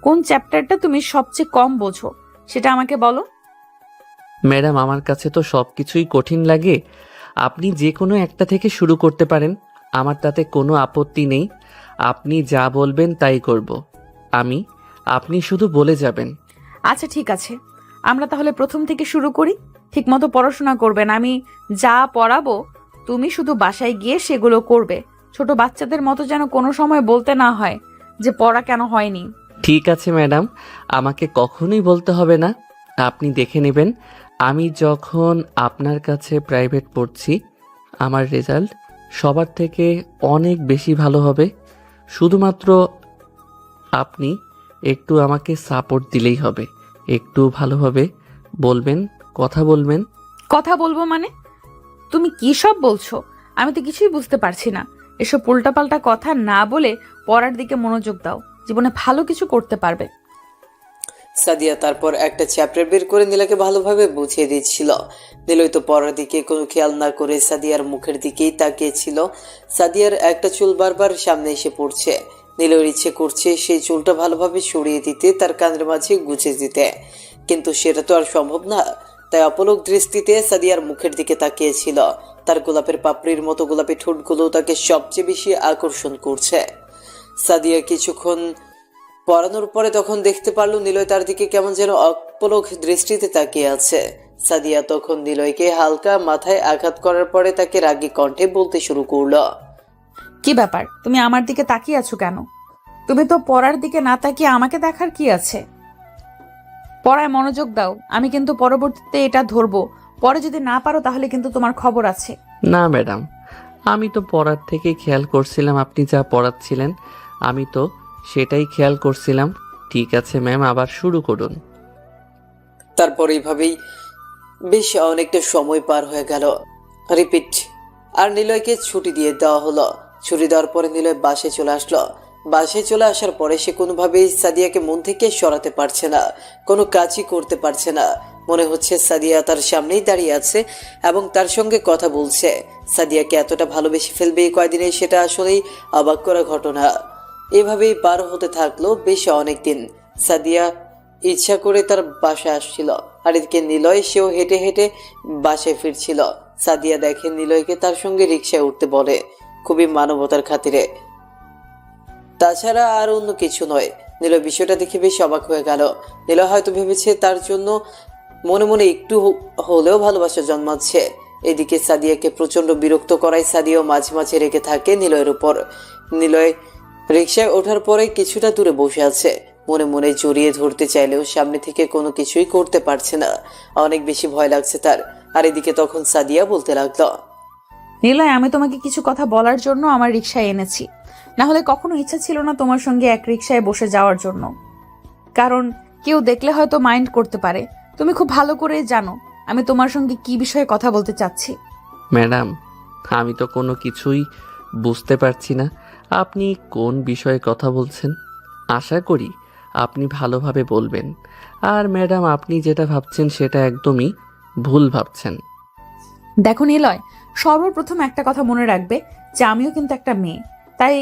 কোন চ্যাপ্টারটা তুমি সবচেয়ে কম বোঝো সেটা আমাকে বলো। ম্যাডাম, আমার কাছে তো সব কিছুই কঠিন লাগে। আপনি যে কোনো একটা থেকে শুরু করতে পারেন, আমার তাতে কোনো আপত্তি নেই। আপনি যা বলবেন তাই করব। আপনি শুধু বলে যাবেন। আচ্ছা ঠিক আছে, আমরা তাহলে প্রথম থেকে শুরু করি। ঠিকমতো পড়াশোনা করবেন, আমি যা পড়াবো তুমি শুধু বাসায় গিয়ে সেগুলো করবে। ছোট বাচ্চাদের মতো যেন কোনো সময় বলতে না হয় যে পড়া কেন হয়নি। ঠিক আছে ম্যাডাম, আমাকে কখনোই বলতে হবে না। আপনি দেখে নেবেন, আমি যখন আপনার কাছে প্রাইভেট পড়ছি আমার রেজাল্ট সবার থেকে অনেক বেশি ভালো হবে। শুধুমাত্র আপনি একটু আমাকে সাপোর্ট দিলেই হবে। একটু ভালোভাবে বলবেন, কথা বলবেন। কথা বলবো মানে? তুমি কি সব বলছো? আমি তো কিছুই বুঝতে পারছি না। এসব উল্টাপাল্টা কথা না বলে পড়ার দিকে মনোযোগ দাও, জীবনে ভালো কিছু করতে পারবে। সাদিয়া তারপর একটা চ্যাপ্টার বের করে নীলাকে ভালোভাবে বুঝিয়ে দিচ্ছিল। নীলয় তো পড়ার দিকে কোনো খেয়াল না করে সাদিয়ার মুখের দিকেই তাকিয়েছিল। সাদিয়ার একটা চুল বারবার সামনে এসে পড়ছে। নীলয়ের ইচ্ছে করছে সেই চুলটা ভালোভাবে সরিয়ে দিতে, তার কানের মাঝে গুজে দিতে, কিন্তু সেটা তো আর সম্ভব না। তাই অপলক দৃষ্টিতে সাদিয়ার মুখের দিকে তাকিয়েছিল। তার গোলাপের পাপড়ির মতো গোলাপি ঠোঁটগুলো তাকে সবচেয়ে বেশি আকর্ষণ করছে। সাদিয়া কিছুক্ষণ পড়ানোর পরে তখন দেখতে পারলো নিলয় তার দিকে কেমন যেন অপলক দৃষ্টিতে তাকিয়ে আছে। সাদিয়া তখন নিলয়কে হালকা মাথায় আঘাত করার পরে তাকে রাগী কণ্ঠে বলতে শুরু করলো, কি ব্যাপার, তুমি আমার দিকে তাকিয়ে আছো কেন? তুমি তো পড়ার দিকে না তাকিয়ে আমাকে দেখার কি আছে? পড়ায় মনোযোগ দাও, আমি কিন্তু পরবর্তীতে এটা ধরবো। পরে যদি না পারো তাহলে কিন্তু তোমার খবর আছে। না ম্যাডাম, আমি তো পড়ার থেকে খেয়াল করছিলাম আপনি যা পড়াচ্ছিলেন, আমি তো সেটাই খেয়াল করছিলাম। ঠিক আছে ম্যাম, আবার শুরু করুন। তারপর এইভাবেই বেশ অনেকটা সময় পার হয়ে গেল। রিপিট। আর নিলয়কে ছুটি দিয়ে দেওয়া হলো। ছুটি দেওয়ার পরে নিলয় বাসায় চলে আসলো। বাসায় চলে আসার পরে সে কোনোভাবেই সাদিয়াকে মন থেকে সরাতে পারছে না, কোনো কাজই করতে পারছে না। মনে হচ্ছে সাদিয়া তার সামনেই দাঁড়িয়ে আছে এবং তার সঙ্গে কথা বলছে। সাদিয়াকে এতটা ভালোবেসে ফেলবে এই কয়দিনে, সেটা আসলেই অবাক করা ঘটনা। এভাবেই পার হতে থাকলো বেশ অনেক দিন। সাদিয়া ইচ্ছা করে তার বাসায় আসছিল, আর এদিকে নিলয় সেও হেঁটে হেঁটে বাসায় ফিরছিল। সাদিয়া দেখে নিলয়কে তার সঙ্গে রিকশায় উঠতে বলে, খুবই মানবতার খাতিরে, তাছাড়া আর অন্য কিছু নয়। নিলয় বিষয়টা দেখে বেশ অবাক হয়ে গেল। নিলয় হয়তো ভেবেছে তার জন্য মনে মনে একটু হলেও ভালোবাসা জন্মাচ্ছে। এদিকে সাদিয়াকে প্রচন্ড বিরক্ত করায় সাদিয়াও মাঝে মাঝে রেগে থাকে নিলয়ের উপর। নিলয় রিকশায় ওঠার পরে কিছুটা দূরে বসে আছে। মনে মনে জড়িয়ে ধরতে চাইলেও সামনে থেকে কোনো কিছুই করতে পারছে না। অনেক বেশি ভয় লাগছে তার। আর এদিকে তখন সাদিয়া বলতে লাগলো, নিলয়, আমি তোমাকে কিছু কথা বলার জন্য আমার রিকশায় এনেছি। না হলে কখনো ইচ্ছা ছিল না তোমার সঙ্গে এক রিকশায় বসে যাওয়ার জন্য, কারণ কেউ দেখলে হয়তো মাইন্ড করতে পারে। তুমি খুব ভালো করে জানো আমি তোমার সঙ্গে কি বিষয়ে কথা বলতে চাচ্ছি। ম্যাডাম, আমি তো কোনো কিছুই বুঝতে পারছি না আপনি কোন বিষয়ে কথা বলছেন। আশা করি আপনি ভালোভাবে বলবেন। আর ম্যাডাম, আপনি যেটা ভাবছেন সেটা একদমই ভুল ভাবছেন। দেখো নিলয়, সর্বপ্রথম একটা কথা মনে রাখবে যে আমিও কিন্তু একটা মেয়ে। তাই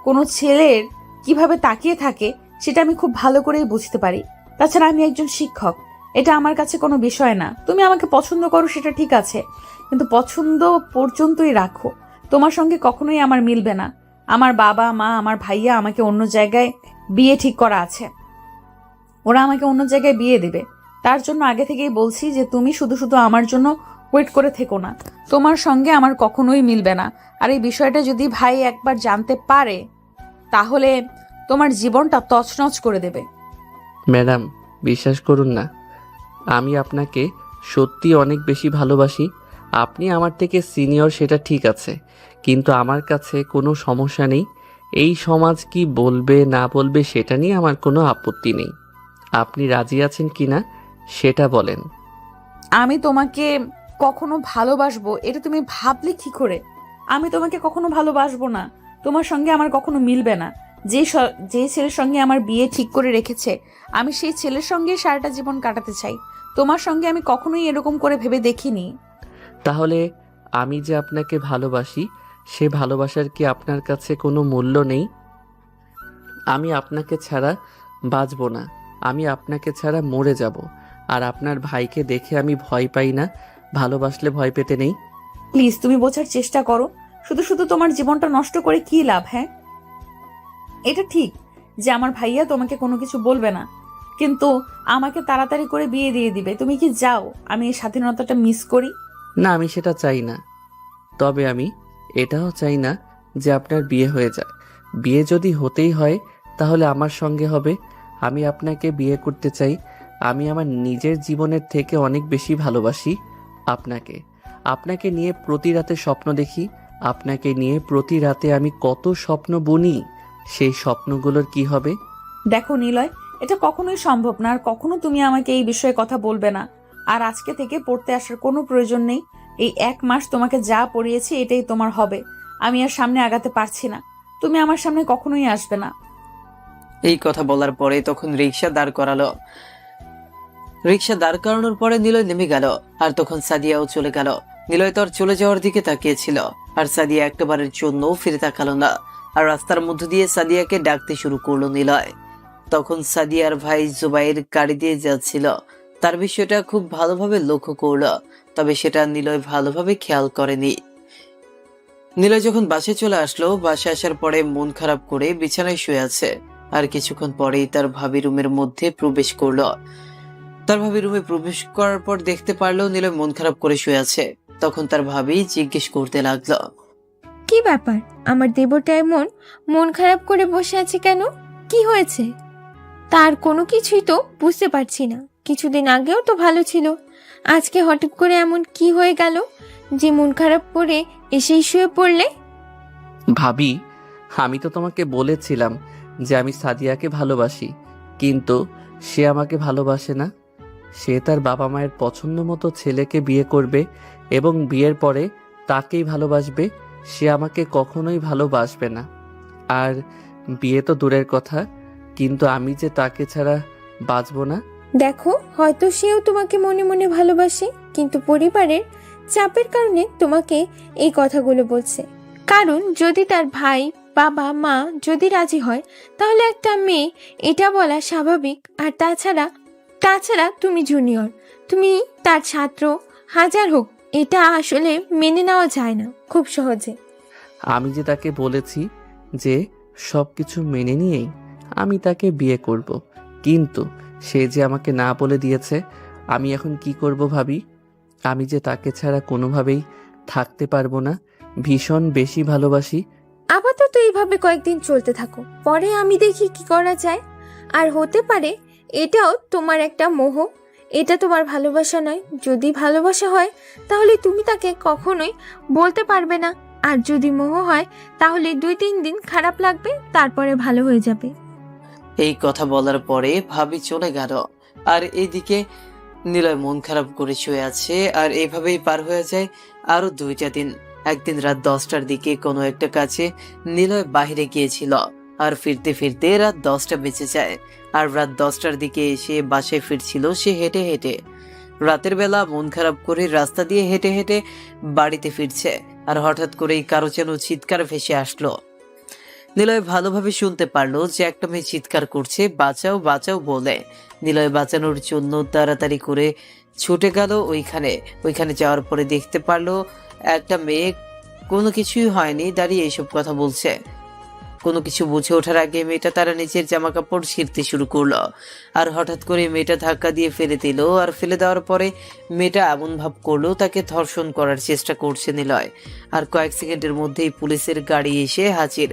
কোনো ছেলের কিভাবে তাকিয়ে থাকে সেটা আমি খুব ভালো করেই বুঝতে পারি। তাছাড়া আমি একজন শিক্ষক, এটা আমার কাছে কোনো বিষয় না। তুমি আমাকে পছন্দ করো সেটা ঠিক আছে, কিন্তু পছন্দ পর্যন্তই রাখো। তোমার সঙ্গে কখনোই আমার মিলবে না। আমার বাবা মা আমার ভাইয়া আমাকে অন্য জায়গায় বিয়ে ঠিক করা আছে। ওরা আমাকে অন্য জায়গায় বিয়ে দেবে। তার জন্য আগে থেকেই বলছি যে তুমি শুধু শুধু আমার জন্য ওয়েট করে থেকো না। তোমার সঙ্গে আমার কখনোই মিলবে না। আর এই বিষয়টা যদি ভাই একবার জানতে পারে তাহলে তোমার জীবনটা তছনছ করে দেবে। ম্যাডাম, বিশ্বাস করুন না, আমি আপনাকে সত্যি অনেক বেশি ভালোবাসি। আপনি আমার থেকে সিনিয়র সেটা ঠিক আছে, কিন্তু আমার কাছে কোনো সমস্যা নেই। এই সমাজ কি বলবে না বলবে সেটা নিয়ে আমার কোনো আপত্তি নেই। আপনি রাজি আছেন কিনা সেটা বলেন। আমি তোমাকে কখনো ভালোবাসবো এটা তুমি ভাবলে কি করে? আমি তোমাকে কখনো ভালোবাসবো না। তোমার সঙ্গে আমার কখনো মিলবে না। যে ছেলের সঙ্গে আমার বিয়ে ঠিক করে রেখেছে আমি সেই ছেলের সঙ্গে সারাটা জীবন কাটাতে চাই। তোমার সঙ্গে আমি কখনোই এরকম করে ভেবে দেখিনি। তাহলে আমি যে আপনাকে ভালোবাসি সে ভালোবাসার কি আপনার কাছে কোনো মূল্য নেই? আমি আপনাকে ছাড়া বাঁচব না। আমি আপনাকে ছাড়া মরে যাব। আর আপনার ভাইকে দেখে আমি ভয় পাই না। ভালোবাসলে ভয় পেতে নেই। প্লিজ তুমি বোঝার চেষ্টা করো। শুধু শুধু তোমার জীবনটা নষ্ট করে কি লাভ? হ্যাঁ, এটা ঠিক যে আমার ভাইয়া তোমাকে কোনো কিছু বলবে না, কিন্তু আমাকে তাড়াতাড়ি করে বিয়ে দিয়ে দিবে। তুমি কি যাও আমি এই স্বাধীনতাটা মিস করি? না, আমি সেটা চাই না। তবে আমি এটাও চাই না যে আপনার বিয়ে হয়ে যায়। বিয়ে যদি হতেই হয় তাহলে আমার সঙ্গে হবে। আমি আপনাকে বিয়ে করতে চাই। আমি আমার নিজের জীবনের থেকে অনেক বেশি ভালোবাসি আপনাকে। আপনাকে নিয়ে প্রতি রাতে স্বপ্ন দেখি। আপনাকে নিয়ে প্রতি রাতে আমি কত স্বপ্ন বুনি। সেই স্বপ্নগুলোর কি হবে? দেখো নিলয়, এটা কখনোই সম্ভব না। আর কখনো তুমি আমাকে এই বিষয়ে কথা বলবে না। আর আজকে থেকে পড়তে আসার কোনো প্রয়োজন নেই। এই 1 মাস তোমাকে যা পড়িয়েছি এটাই তোমার হবে। আমি আর সামনে আগাতে পারছি না। তুমি আমার সামনে কখনোই আসবে না। এই কথা বলার পরে তখন রিক্সা দাঁড় করালো। রিক্সা দাঁড় করানোর পরে নিলয় নেমে গেল। আর তখন সাদিয়াও চলে গেল। নিলয় তোর চলে যাওয়ার দিকে তাকিয়েছিল, আর সাদিয়া একবারের জন্য ফিরে তাকালো না। আর রাস্তার মধ্য দিয়ে সাদিয়াকে ডাকতে শুরু করলো নিলয়। তখন সাদিয়ার ভাই জুবাইর গাড়ি দিয়ে যাচ্ছিল। তার বিষয়টা খুব ভালোভাবে লক্ষ্য করলো, তবে সেটা নিলয় ভালোভাবে খেয়াল করেনি। নিলয় যখন বাসায় চলে আসলো, বাসায় আসার পরে মন খারাপ করে বিছানায় শুয়ে আছে। আর কিছুক্ষণ পরেই তার ভাবি রুমের মধ্যে প্রবেশ করলো। তার ভাবি রুমে প্রবেশ করার পর দেখতে পারলো নিলয় মন খারাপ করে শুয়ে আছে। তখন তার ভাবি জিজ্ঞেস করতে লাগলো, কি ব্যাপার, আমার দেবরটা এমন মন খারাপ করে বসে আছে কেন? কি হয়েছে? তার কোনো কিছুই তো বুঝতে পারছি না। কিছুদিন আগেও তো ভালো ছিল, আজকে হঠাৎ করে এমন কি হয়ে গেল যে মন খারাপ করে এসেই শুয়ে পড়লে? ভাবি, আমি তো তোমাকে বলেছিলাম যে আমি সাদিয়াকে ভালোবাসি, কিন্তু সে আমাকে ভালোবাসে না। সে তার বাবা মায়ের পছন্দ মতো ছেলেকে বিয়ে করবে এবং বিয়ের পরে তাকেই ভালোবাসবে। সে আমাকে কখনোই ভালোবাসবে না। আর বিয়ে তো দূরের কথা, কিন্তু আমি যে তাকে ছাড়া বাঁচব না। দেখো, হয়তো সেও তোমাকে মনে মনে ভালোবাসে, কিন্তু পরিবারের চাপের কারণে তোমাকে এই কথাগুলো বলছে। কারণ যদি তার ভাই বাবা মা যদি রাজি হয় তাহলে একটা মেয়ে এটা বলা স্বাভাবিক। আর তাছাড়া তুমি জুনিয়র, তুমি তার ছাত্র। হাজার হোক, এটা আসলে মেনে নেওয়া যায় না খুব সহজে। আমি যে তাকে বলেছি যে সব কিছু মেনে নিয়েই আমি তাকে বিয়ে করব, কিন্তু সে যে আমাকে না বলে দিয়েছে। আমি এখন কি করব ভাবি? আমি যে তাকে ছাড়া কোনোভাবেই থাকতে পারবো না। ভীষণ বেশি ভালোবাসি। আপাতত এইভাবে কয়েকদিন চলতে থাকো, পরে আমি দেখি কি করা যায়। আর হতে পারে এটাও তোমার একটা মোহ, এটা তোমার ভালোবাসা নয়। যদি ভালোবাসা হয় তাহলে তুমি তাকে কখনোই বলতে পারবে না। আর যদি মোহ হয় তাহলে 2-3 দিন খারাপ লাগবে, তারপরে ভালো হয়ে যাবে। এই কথা বলার পরে ভাবি চলে গেল। আর এইদিকে নিলয় মন খারাপ করে শুয়ে আছে। আর এইভাবেই পার হয়ে যায় আরো 2টা দিন। একদিন রাত 10টার দিকে কোনো একটা কাজে নিলয় বাইরে গিয়েছিল। আর ফিরতে ফিরতে রাত 10টা বেজে যায়। আর রাত 10টার দিকে এসে বাসায় ফিরছিল সে হেঁটে হেঁটে। রাতের বেলা মন খারাপ করে রাস্তা দিয়ে হেঁটে হেঁটে বাড়িতে ফিরছে। আর হঠাৎ করেই কারো যেন চিৎকার ভেসে আসলো। নিলয় ভালোভাবে শুনতে পারলো যে একটা মেয়ে চিৎকার করছে, বাঁচাও বাঁচাও বলে। নিলয় বাঁচানোর জন্য তাড়াতাড়ি করে ছুটে গেল ওইখানে যাওয়ার পরে দেখতে পারলো একটা মেয়ে কোনো কিছুই হয়নি দাঁড়িয়ে এইসব কথা বলছে। কোনো কিছু বুঝে ওঠার আগে মেয়েটা তার নিজের জামা কাপড় ছিঁড়তে শুরু করলো। আর হঠাৎ করে মেয়েটা ধাক্কা দিয়ে ফেলে দিল। আর ফেলে দেওয়ার পরে মেয়েটা এমন ভাব করলো তাকে ধর্ষণ করার চেষ্টা করছে নিলয়। আর কয়েক সেকেন্ডের মধ্যেই পুলিশের গাড়ি এসে হাজির।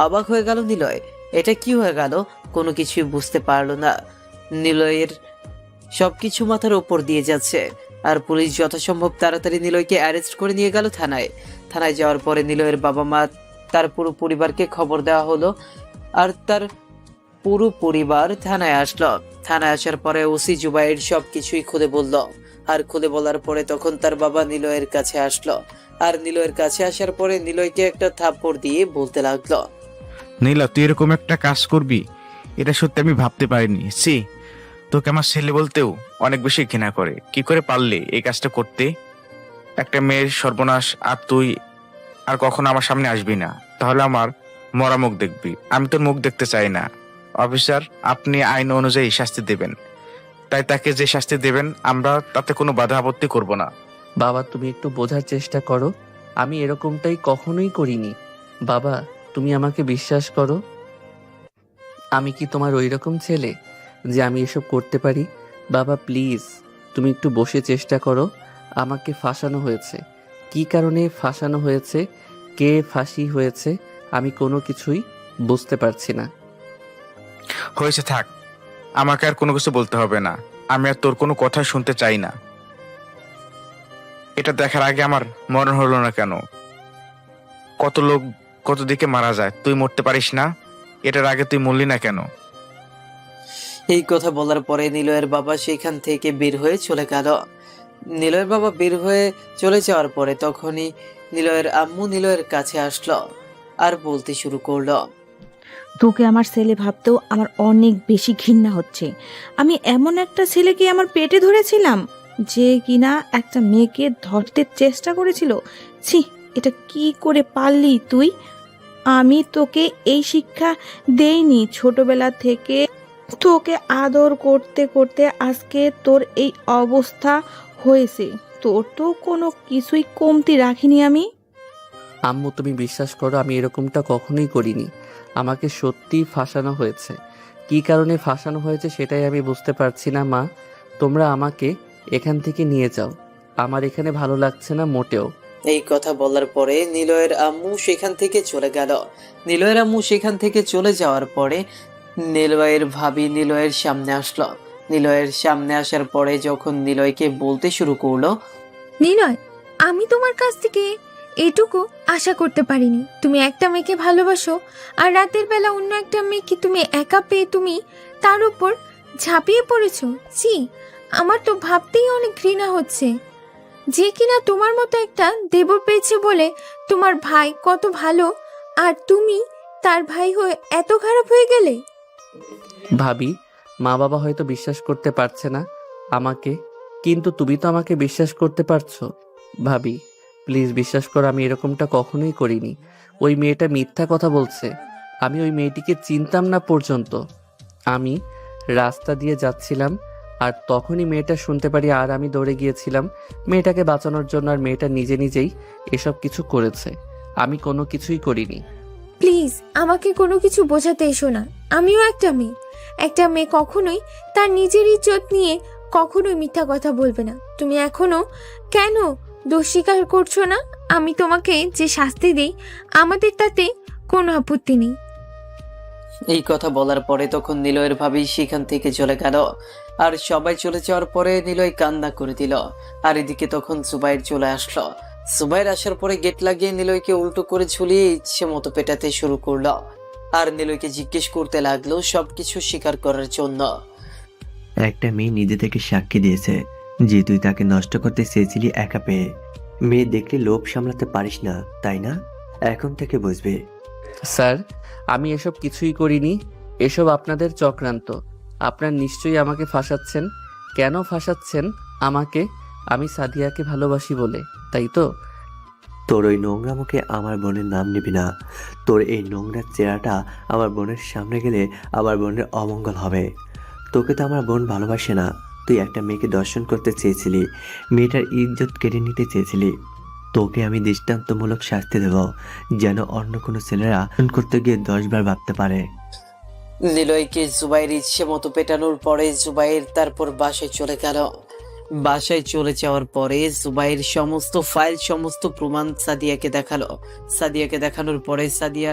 অবাক হয়ে গেল নিলয়, এটা কি হয়ে গেল কোনো কিছুই বুঝতে পারলো না। নিলয়ের সবকিছু মাথার ওপর দিয়ে যাচ্ছে। আর পুলিশ যথাসম্ভব তাড়াতাড়ি নিলয়কে অ্যারেস্ট করে নিয়ে গেল থানায়। থানায় যাওয়ার পরে নিলয়ের বাবা মা তার পুরো পরিবারকে খবর দেওয়া হলো। আর তার পুরো পরিবার থানায় আসলো। থানায় আসার পরে ওসি জুবাইর সবকিছুই খুলে বলল। আর খুলে বলার পরে তখন তার বাবা নিলয়ের কাছে আসলো। আর নিলয়ের কাছে আসার পরে নিলয়কে একটা থাপ্পড় দিয়ে বলতে লাগলো, নীলা, তুই এরকম একটা কাজ করবি এটা সত্যি আমি ভাবতে পারিনি। সি, তোকে আমার ছেলে বলতেও অনেক বেশি ঘৃণা করে। কি করে পারলে এই কাজটা করতে? একটা মেয়ের সর্বনাশ। আর তুই আর কখনো আমার সামনে আসবি না, তাহলে আমার মরা মুখ দেখবি। আমি তোর মুখ দেখতে চাই না। অফিসার, আপনি আইন অনুযায়ী শাস্তি দেবেন, তাই তাকে যে শাস্তি দেবেন আমরা তাতে কোনো বাধা আপত্তি করব না। বাবা, তুমি একটু বোঝার চেষ্টা করো, আমি এরকমটাই কখনোই করিনি। বাবা, তুমি আমাকে বিশ্বাস করো। আমি কি তোমার ওই রকম ছেলে যে আমি এসব করতে পারি? বাবা প্লিজ, তুমি একটু বসে চেষ্টা করো। আমাকে ফাঁসানো হয়েছে, কি কারণে ফাঁসানো হয়েছে, কে ফাঁসি হয়েছে, আমি কোনো কিছুই বুঝতে পারছি না। হয়েছে, থাক, আমাকে আর কোনো কিছু বলতে হবে না। আমি আর তোর কোনো কথা শুনতে চাই না। এটা দেখার আগে আমার মরণ হলো না কেন? কত লোক কত দিকে মারা যায়, তুই মরতে পারিস না? এটার আগে তুই মরলি না কেন? এই কথা বলার পরে নিলয়ের বাবা সেখান থেকে বের হয়ে চলে গেল। নিলয়ের বাবা বের হয়ে চলে যাওয়ার পরে তখনই নিলয়ের আম্মু নিলয়ের কাছে আসলো আর বলতে শুরু করলো, তোকে আমার ছেলে ভাবতেও আমার অনেক বেশি ঘৃণা হচ্ছে। আমি এমন একটা ছেলেকে আমার পেটে ধরেছিলাম যে কিনা একটা মেয়েকে ধরতে চেষ্টা করেছিল। ছি, এটা কি করে পারলি তুই? আমি তোকে এই শিক্ষা দেইনি ছোটবেলা থেকে। তোকে আদর করতে করতে আজকে তোর এই অবস্থা হয়েছে। তোর তো কোনো কিছুই কমতি রাখিনি আমি। আম্মু তুমি বিশ্বাস করো, আমি এরকমটা কখনোই করিনি। আমাকে সত্যিই ফাঁসানো হয়েছে। কী কারণে ফাঁসানো হয়েছে সেটাই আমি বুঝতে পারছি না। মা, তোমরা আমাকে এখান থেকে নিয়ে যাও, আমার এখানে ভালো লাগছে না মোটেও। এই কথা বলার পরে নিলয়ের আম্মু সেখান থেকে চলে গেল। নিলয়ের আম্মু সেখান থেকে চলে যাওয়ার পরে নিলয়ের ভাবি নিলয়ের সামনে আসলো। নিলয়ের সামনে আসার পরে যখন নিলয়কে বলতে শুরু করলো, নিলয়, আমি তোমার কাছ থেকে এটুকু আশা করতে পারিনি। তুমি একটা মেয়েকে ভালোবাসো আর রাতের বেলা অন্য একটা মেয়েকে তুমি একা পেয়ে তুমি তার উপর ঝাঁপিয়ে পড়েছো। জি, আমার তো ভাবতেই অনেক ঘৃণা হচ্ছে যে কিনা তোমার মতো একটা দেবর পেয়েছে বলে তোমার ভাই কত ভালো, আর তুমি তার ভাই হয়ে এত খারাপ হয়ে গেলে। ভাবি, মা বাবা হয়তো বিশ্বাস করতে পারছে না আমাকে, কিন্তু তুমি তো আমাকে বিশ্বাস করতে পারছো। ভাবি প্লিজ বিশ্বাস করো, আমি এরকমটা কখনোই করিনি। ওই মেয়েটা মিথ্যা কথা বলছে। আমি ওই মেয়েটিকে চিনতাম না পর্যন্ত। আমি রাস্তা দিয়ে যাচ্ছিলাম আর তখনই মেয়েটা শুনতে পারি, আর আমি দৌড়ে গিয়েছিলাম মেয়েটাকে বাঁচানোর জন্য। আর মেয়েটা নিজে নিজেই এসব কিছু করেছে, আমি কোনো কিছুই করিনি। প্লিজ আমাকে কোনো কিছু বোঝাতে এসো না। আমিও একটা মেয়ে। একটা মেয়ে কখনোই তার নিজের ইজ্জত নিয়ে কখনোই মিথ্যা কথা বলবে না। তুমি এখনো কেন দোষ স্বীকার করছো না? আমি তোমাকে যে শাস্তি দিই আমাদের তাতে কোনো আপত্তি নেই। এই কথা বলার পরে তখন নিলয়ের ভাবি সেখান থেকে চলে গেল। আর সবাই চলে যাওয়ার পরে নিলয় কান্না করে দিল। আর এদিকে তখন জুবাইর চলে আসলো। জুবাইর আসার পরে গেট লাগিয়ে নিলয়কে উল্টো করে ঝুলিয়ে ইচ্ছে মতো পেটাতে শুরু করলো। আর নিলয়কে জিজ্ঞেস করতে লাগলো সবকিছু স্বীকার করার জন্য। একটা মেয়ে নিজে থেকে সাক্ষী দিয়েছে যে তুই তাকে নষ্ট করতে চেয়েছিলি একা পেয়ে। মেয়ে দেখলে লোভ সামলাতে পারিস না, তাই না? এখন থেকে বুঝবে। স্যার, আমি এসব কিছুই করিনি। এসব আপনাদের চক্রান্ত। আপনার নিশ্চয়ই আমাকে ফাঁসাচ্ছেন। কেন ফাঁসাচ্ছেন আমাকে? আমি সাদিয়াকে ভালোবাসি বলে, তাই তো? তোর ওই নোংরা মুখে আমার বোনের নাম নিবি না। তোর এই নোংরা চেহারাটা আমার বোনের সামনে গেলে আমার বোনের অমঙ্গল হবে। তোকে তো আমার বোন ভালোবাসে না। তুই একটা মেয়েকে দর্শন করতে চেয়েছিলি, মেয়েটার ইজ্জত কেড়ে নিতে চেয়েছিলি। তোকে আমি দৃষ্টান্তমূলক শাস্তি দেব, যেন অন্য কোনো ছেলেরা খুন করতে গিয়ে 10 বার ভাবতে পারে। নিলয়কে জুবাইর ইচ্ছে মতো পেটানোর পরে জুবাইর তারপর বাসায় চলে গেল। বাসায় চলে যাওয়ার পরে জুবাইর সমস্ত ফাইল, সমস্ত প্রমাণ সাদিয়াকে দেখালো। সাদিয়াকে দেখানোর পরে সাদিয়া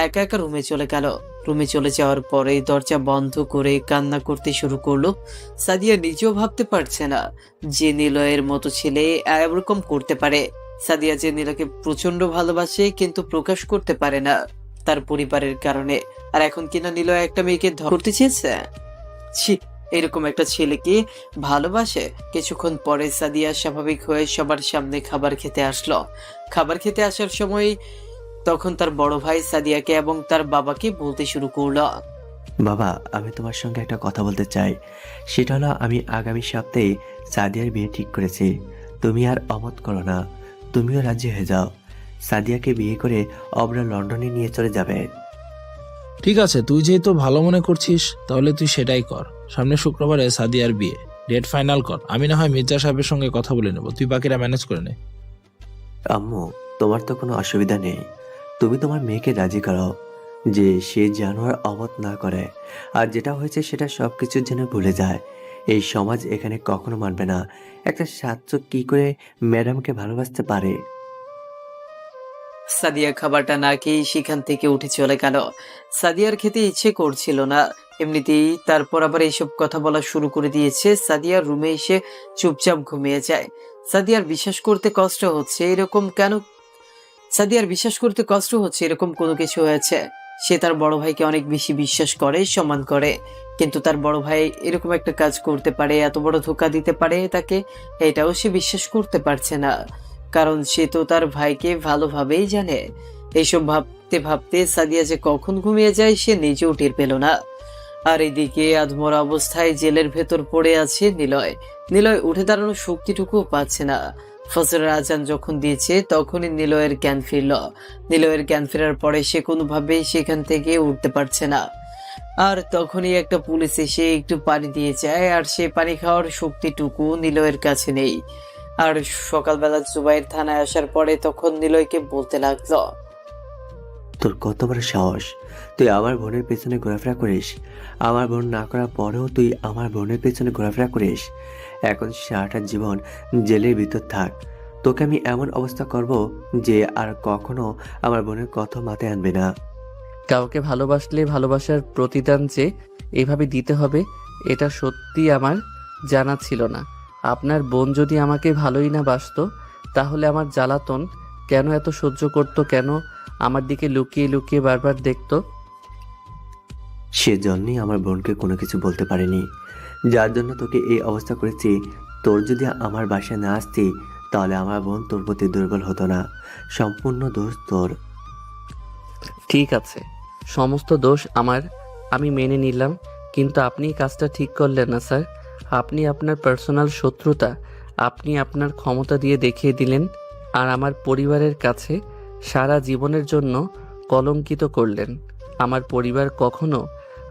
একা একা রুমে চলে গেল। রুমে চলে যাওয়ার পরে দরজা বন্ধ করে কান্না করতে শুরু করলো। সাদিয়া নিজেও ভাবতে পারছে না যে নিলয়ের মতো ছেলে এরকম করতে পারে। সাদিয়া যে নীলাকে প্রচন্ড ভালোবাসে কিন্তু প্রকাশ করতে পারে না তার পরিবারের কারণে। আর এখন কিনা নিলয় একটা মেয়েকে ধরতে চেয়েছে। ছি, এরকম একটা ছেলেকে ভালোবাসে। কিছুক্ষণ পরে সাদিয়া স্বাভাবিক হয়ে সবার সামনে খাবার খেতে আসলো। খাবার খেতে আসার সময় তখন তার বড় ভাই সাদিয়াকে এবং তার বাবাকে বলতে শুরু করলো। বাবা, আমি তোমার সঙ্গে একটা কথা বলতে চাই। সেটা হলো, আমি আগামী সপ্তাহে সাদিয়ার বিয়ে ঠিক করেছি। তুমি আর অমত করো না, তুমিও রাজি হয়ে যাও। সাদিয়াকে বিয়ে করে অবরা লন্ডনে নিয়ে চলে যাবে। ঠিক আছে, তুই যেহেতু ভালো মনে করছিস তাহলে তুই সেটাই কর। সামনে শুক্রবারে সাদিয়ার বিয়ে, ডেট ফাইনাল কর। আমি না হয় মির্জা সাহেবের সঙ্গে কথা বলে নেব, তুই বাকিরা ম্যানেজ করে নে। আম্মু, তোমার তো কোনো অসুবিধা নেই। তুমি তোমার মেয়েকে রাজি করো যে সে যেন আর অমত না করে, আর যেটা হয়েছে সেটা সবকিছু যেন ভুলে যায়। এই সমাজ এখানে কখনো মানবে না একটা সাচ্চক কি করে ম্যাডামকে ভালোবাসতে পারে। সাদিয়া খাবারটা না খেয়ে সেখান থেকে উঠে চলে গেল। সাদিয়ার খেতে ইচ্ছে করছিল না এমনিতেই, তারপর আবার এইসব কথা বলা শুরু করে দিয়েছে। সাদিয়ার রুমে এসে চুপচাপ ঘুমিয়ে যায়। সাদিয়ার বিশ্বাস করতে কষ্ট হচ্ছে এরকম কেন, সাদিয়ার বিশ্বাস করতে কষ্ট হচ্ছে এরকম কোনো কিছু হয়েছে। সে তার বড় ভাইকে অনেক বেশি বিশ্বাস করে, সম্মান করে, কিন্তু তার বড় ভাই এরকম একটা কাজ করতে পারে, এত বড় ধোঁকা দিতে পারে তাকে, এটাও সে বিশ্বাস করতে পারছে না। কারণ সে তো তার ভাইকে ভালোভাবেই জানে। এইসব ভাবতে ভাবতে সাদিয়া যে কখন ঘুমিয়ে যায় সে নিজেও টের পেল না। আর এদিকে আধমরা অবস্থায় জেলের ভেতর পড়ে আছে নিলয়। নিলয় উঠে দাঁড়ানোর শক্তিটুকুও পাচ্ছে না। ফজরের আজান যখন দিয়েছে তখনই নিলয়ের জ্ঞান ফিরল। নিলয়ের জ্ঞান ফেরার পরে সে কোনোভাবেই সেখান থেকে উঠতে পারছে না। আর তখনই একটা পুলিশ এসে একটু পানি দিয়ে যায়, আর সে পানি খাওয়ার শক্তিটুকু নিলয়ের কাছে নেই। আর সকালবেলা জুবাইর থানায় আসার পরে তখন নিলয়কে বলতে লাগলো, তোর কত বড় সাহস, তুই আমার বোনের পেছনে ঘোরাফেরা করিস। আমার বোন না করার পরেও তুই আমার বোনের পেছনে ঘোরাফেরা করিস। এখন সারাটা জীবন জেলের ভিতর থাক। তোকে আমি এমন অবস্থা করব যে আর কখনো আমার বোনের কথা মাথায় আনবে না। কাউকে ভালোবাসলে ভালোবাসার প্রতিদান যে এইভাবে দিতে হবে এটা সত্যি আমার জানা ছিল না। আপনার বোন যদি আমাকে ভালোই না বাসতো তাহলে আমার জ্বালাতন কেন এত সহ্য করতো, কেন আমার দিকে লুকিয়ে লুকিয়ে বারবার দেখতো? সেজন্যই আমার বোনকে কোনো কিছু বলতে পারিনি, যার জন্য তোকে এই অবস্থা করেছি। তোর যদি আমার বাসায় না আসতি তাহলে আমার বোন তোর প্রতি দুর্বল হতো না। সম্পূর্ণ দোষ তোর। ঠিক আছে, সমস্ত দোষ আমার, আমি মেনে নিলাম, কিন্তু আপনি কাজটা ঠিক করলেন না স্যার। আপনি আপনার পার্সোনাল শত্রুতা আপনি আপনার ক্ষমতা দিয়ে দেখিয়ে দিলেন, আর আমার পরিবারের কাছে সারা জীবনের জন্য কলঙ্কিত করলেন। আমার পরিবার কখনো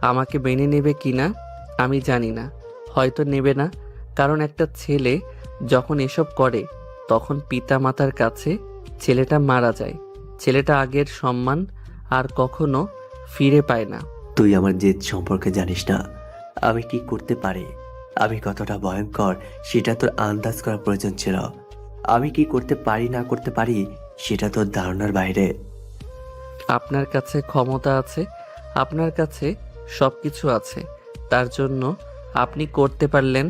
আমাকে মেনে নেবে কিনা আমি জানি না, হয়তো নেবে না। কারণ একটা ছেলে যখন এসব করে তখন পিতা মাতার কাছে ছেলেটা মারা যায়। ছেলেটা আগের সম্মান আর কখনো ফিরে পায় না। তুই আমার জেদ সম্পর্কে জানিস না, আমি কি করতে পারি, আমি কতটা ভয়ঙ্কর সেটা তোর আন্দাজ করার প্রয়োজন ছিল। আমি কি করতে পারি না করতে পারি সেটা তোর ধারণার বাইরে। আপনার কাছে ক্ষমতা আছে, আপনার কাছে সব কিছু আছে, তার জন্য আপনি করতে পারলেন।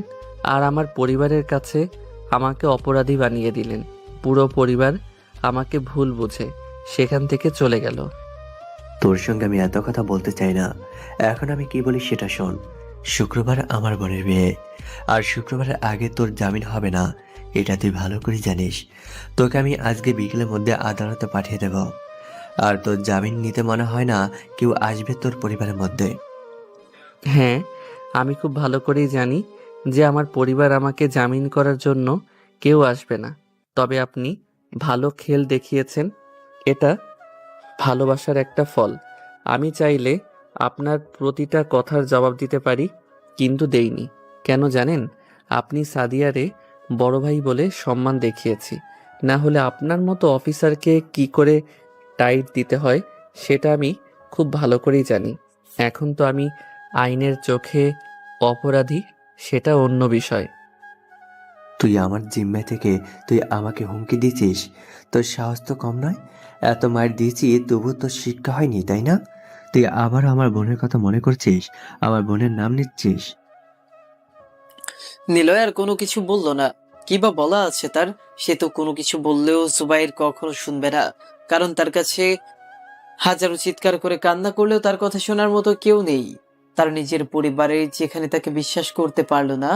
আর আমার পরিবারের কাছে আমাকে অপরাধী বানিয়ে দিলেন। পুরো পরিবার আমাকে ভুল বুঝে সেখান থেকে চলে গেল। তোর সঙ্গে আমি এত কথা বলতে চাই না। এখন আমি কি বলি সেটা শোন। শুক্রবার আমার বোনের বিয়ে, আর শুক্রবারের আগে তোর জামিন হবে না, এটা তুই ভালো করে জানিস। তোকে আমি আজকে বিকেলের মধ্যে আদালতে পাঠিয়ে দেব। আর তোর জামিন নিতে মনে হয় না কেউ আসবে তোর পরিবারের মধ্যে। হ্যাঁ, আমি খুব ভালো করেই জানি যে আমার পরিবার আমাকে জামিন করার জন্য কেউ আসবে না। তবে আপনি ভালো খেল দেখিয়েছেন, এটা ভালোবাসার একটা ফল। আমি চাইলে আপনার প্রতিটা কথার জবাব দিতে পারি, কিন্তু দেইনি। কেন জানেন? আপনি সাদিয়ারে বড় ভাই বলে সম্মান দেখিয়েছি, না হলে আপনার মতো অফিসারকে কি করে টাইট দিতে হয় সেটা আমি খুব ভালো করেই জানি। এখন তো আমি আইনের চোখে অপরাধী, সেটা অন্য বিষয়। তুই আমার জিম্মা থেকে তুই আমাকে হুমকি দিয়েছিস? তোর সাহস তো কম নয়। এত মায়ের দিয়েছি তবু তোর শিক্ষা হয়নি, তাই না? তুই আবার আমার বোনের কথা মনে করছিস, আমার বোনের নাম নিচ্ছিস। নিলয় আর কোনো কিছু বলল না। কি বা বলা আছে তার? সে তো কোনো কিছু বললেও জুবাইর কখনো শুনবে না, কারণ তার কাছে হাজারো চিৎকার করে কান্না করলেও তার কথা শোনার মতো কেউ নেই। তার নিজের পরিবারের যেখানে তাকে বিশ্বাস করতে পারলো না,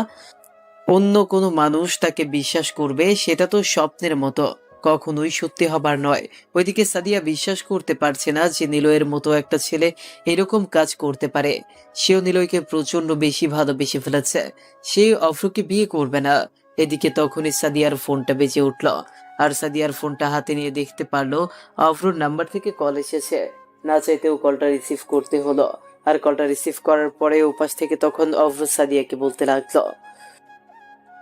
অন্য কোনো মানুষ তাকে বিশ্বাস করবে সেটা তো স্বপ্নের মতো, কখনোই সত্যি হবার নয়। ওইদিকে সাদিয়া বিশ্বাস করতে পারছে না যে নিলয়ের মতো একটা ছেলে এরকম কাজ করতে পারে। সেও নিলয়কে প্রচন্ড বেশি ভালোবেসে ফেলেছে, সে অফরুকে বিয়ে করবে না। এদিকে তখনই সাদিয়ার ফোনটা বেজে উঠল, আর সাদিয়ার ফোনটা হাতে নিয়ে দেখতে পারলো অফরুর নাম্বার থেকে কল এসেছে। না চাইতেও কলটা রিসিভ করতে হলো, আর কলটা রিসিভ করার পরে উপাস থেকে তখন অফরু সাদিয়াকে বলতে লাগলো,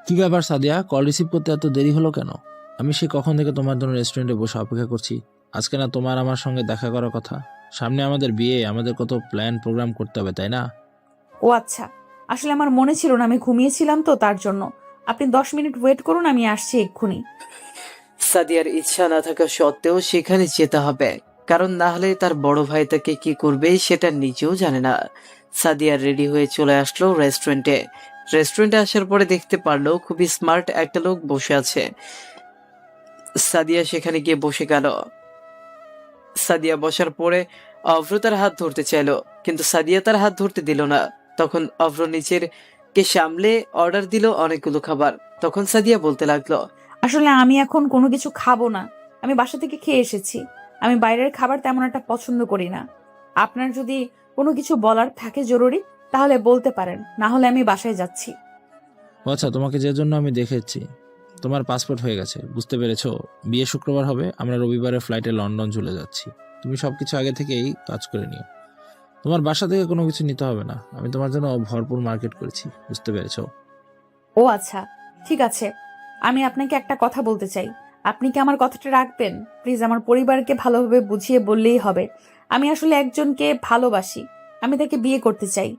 কি ব্যাপার সাদিয়া, কল রিসিভ করতে এত দেরি হলো কেন? আমি সে কখন থেকে তোমার জন্য রেস্টুরেন্টে বসে অপেক্ষা করছি। আজকে না তোমার আমার সঙ্গে দেখা করার কথা? সামনে আমাদের বিয়ে, আমাদের কত প্ল্যান প্রোগ্রাম করতে হবে, তাই না? ও আচ্ছা, আসলে আমার মনে ছিল না, আমি ঘুমিয়েছিলাম তো তার জন্য। আপনি 10 মিনিট ওয়েট করুন, আমি আসছি এক্ষুনি। সাদিয়ার ইচ্ছা না থাকা সত্ত্বেও সেখানে যেতে হবে, কারণ না হলে তার বড় ভাই তাকে কি করবে সেটা নিজেও জানে না। সাদিয়া রেডি হয়ে চলে আসলো রেস্টুরেন্টে। রেস্টুরেন্টে আসার পরে দেখতে পারলো খুবই স্মার্ট একটা লোক বসে আছে। সাদিয়া সেখানে গিয়ে বসে গেল। সাদিয়া বসার পরে অভ্র তার হাত ধরতে চাইলো, কিন্তু সাদিয়া তার হাত ধরতে দিল না। তখন অভ্র নিচের কে সামলে অর্ডার দিল অনেকগুলো খাবার। তখন সাদিয়া বলতে লাগলো, আসলে আমি এখন কোনো কিছু খাবো না, আমি বাসা থেকে খেয়ে এসেছি। আমি বাইরের খাবার তেমন একটা পছন্দ করি না। আপনার যদি কোনো কিছু বলার থাকে জরুরি, তাহলে বলতে পারেন, না হলে আমি বাসায় যাচ্ছি। ও আচ্ছা, তোমাকে যে জন্য আমি দেখেছি, তোমার পাসপোর্ট হয়ে গেছে, বুঝতে পেরেছো? বিয়ে শুক্রবার হবে, আমরা রবিবারের ফ্লাইটে লন্ডন চলে যাচ্ছি। তুমি সবকিছু আগে থেকেই কাজ করে নিও। তোমার বাসা থেকে কোনো কিছু নিতে হবে না, আমি তোমার জন্য ভরপুর মার্কেট করেছি, বুঝতে পেরেছো? ও আচ্ছা, ঠিক আছে। আমি আপনাকে একটা কথা বলতে চাই, আপনি কি আমার কথাটা রাখবেন? প্লিজ, আমার পরিবারকে ভালোভাবে বুঝিয়ে বললেই হবে। আমি আসলে একজনকে ভালোবাসি, আমি তাকে বিয়ে করতে চাই।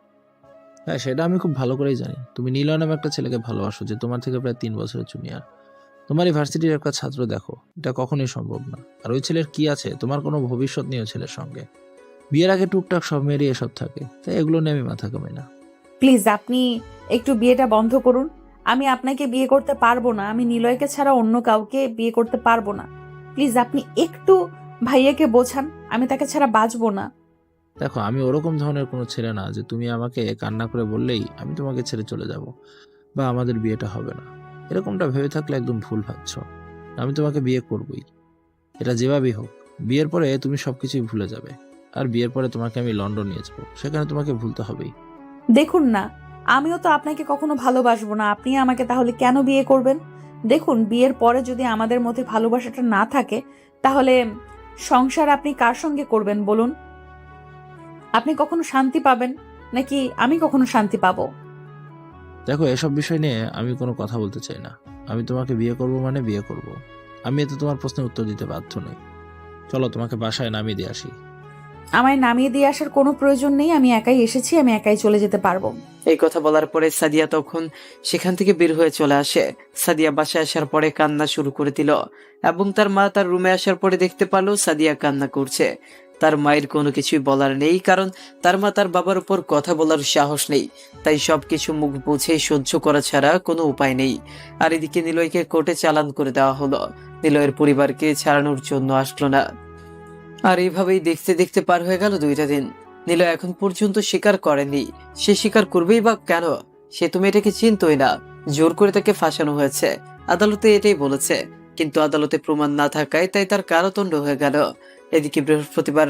হ্যাঁ, সেটা আমি খুব ভালো করেই জানি। তুমি নীলয় নামে একটা ছেলেকে ভালোবাসো, যে তোমার থেকে প্রায় 3 বছরের জুনিয়র। তোমার ইউনিভার্সিটির একটা ছাত্র, দেখো এটা কখনোই সম্ভব না। আর ওই ছেলের কি আছে? তোমার কোনো ভবিষ্যৎ নেই ওই ছেলের সঙ্গে। বিয়ের আগে টুকটাক সব মেয়েরই এসব থাকে, তাই এগুলো নিয়ে আমি মাথা কামাই না। প্লিজ, আপনি একটু বিয়েটা বন্ধ করুন। আমি আপনাকে বিয়ে করতে পারবো না, আমি নিলয়কে ছাড়া অন্য কাউকে বিয়ে করতে পারবো না। প্লিজ, আপনি একটু ভাইয়াকে বোঝান, আমি তাকে ছাড়া বাঁচবো না। দেখো, আমি ওরকম ধরনের কোনো ছেলে না যে তুমি আমাকে কান্না করে বললেই আমি তোমাকে ছেড়ে চলে যাব বা আমাদের বিয়েটা হবে না। এরকমটা ভেবে থাকলে একদম ভুল ভাবছো। আমি তোমাকে বিয়ে করবই, এটা যেভাবেই হোক। বিয়ের পরে তুমি সবকিছুই ভুলে যাবে, আর বিয়ের পরে তোমাকে আমি লন্ডন নিয়ে যাবো, সেখানে তোমাকে ভুলতে হবেই। দেখুন না, আমিও তো আপনাকে কখনো ভালোবাসবো না, আপনি আমাকে তাহলে কেন বিয়ে করবেন? দেখুন, বিয়ের পরে যদি আমাদের মধ্যে ভালোবাসাটা না থাকে, তাহলে সংসার আপনি কার সঙ্গে করবেন বলুন? আপনি কখনো শান্তি পাবেন নাকি আমি কখনো শান্তি পাবো? দেখো, এসব বিষয় নিয়ে আমি কোনো কথা বলতে চাই না। আমি তোমাকে বিয়ে করব মানে বিয়ে করব। আমি এতে তোমার প্রশ্নের উত্তর দিতে বাধ্য নই। চলো, তোমাকে বাসায় নামিয়ে দিয়ে আসি। আমায় নামিয়ে দিয়ে আসার কোনো প্রয়োজন নেই, আমি একাই এসেছি, আমি একাই চলে যেতে পারবো। এই কথা বলার পরে সাদিয়া তখন সেখান থেকে বের হয়ে চলে আসে। সাদিয়া বাসায় আসার পরে কান্না শুরু করে দিল, এবং তার মা তার রুমে আসার পরে দেখতে পারলো সাদিয়া কান্না করছে। তার মায়ের কোনো কিছুই বলার নেই, কারণ তার মা তার বাবার উপর কথা বলার সাহস নেই, তাই সবকিছু মুখ বুঝে সহ্য করা ছাড়া কোনো উপায় নেই। আর এদিকে নিলয়কে কোর্টে চালান করে দেওয়া হলো। নিলয়ের পরিবারকে ছাড়ানোর জন্য আসলো না। আর এইভাবেই দেখতে দেখতে পার হয়ে গেল 2টা দিন। নিলয় এখন পর্যন্ত স্বীকার করেনি। সে স্বীকার করবেই বা কেন? সে তুমি এটাকে চিনতই না, জোর করে তাকে ফাঁসানো হয়েছে। আদালতে এটাই বলেছে, কিন্তু আদালতে প্রমাণ না থাকায় তাই তার কারাদণ্ড হয়ে গেল। এদিকে বৃহস্পতিবার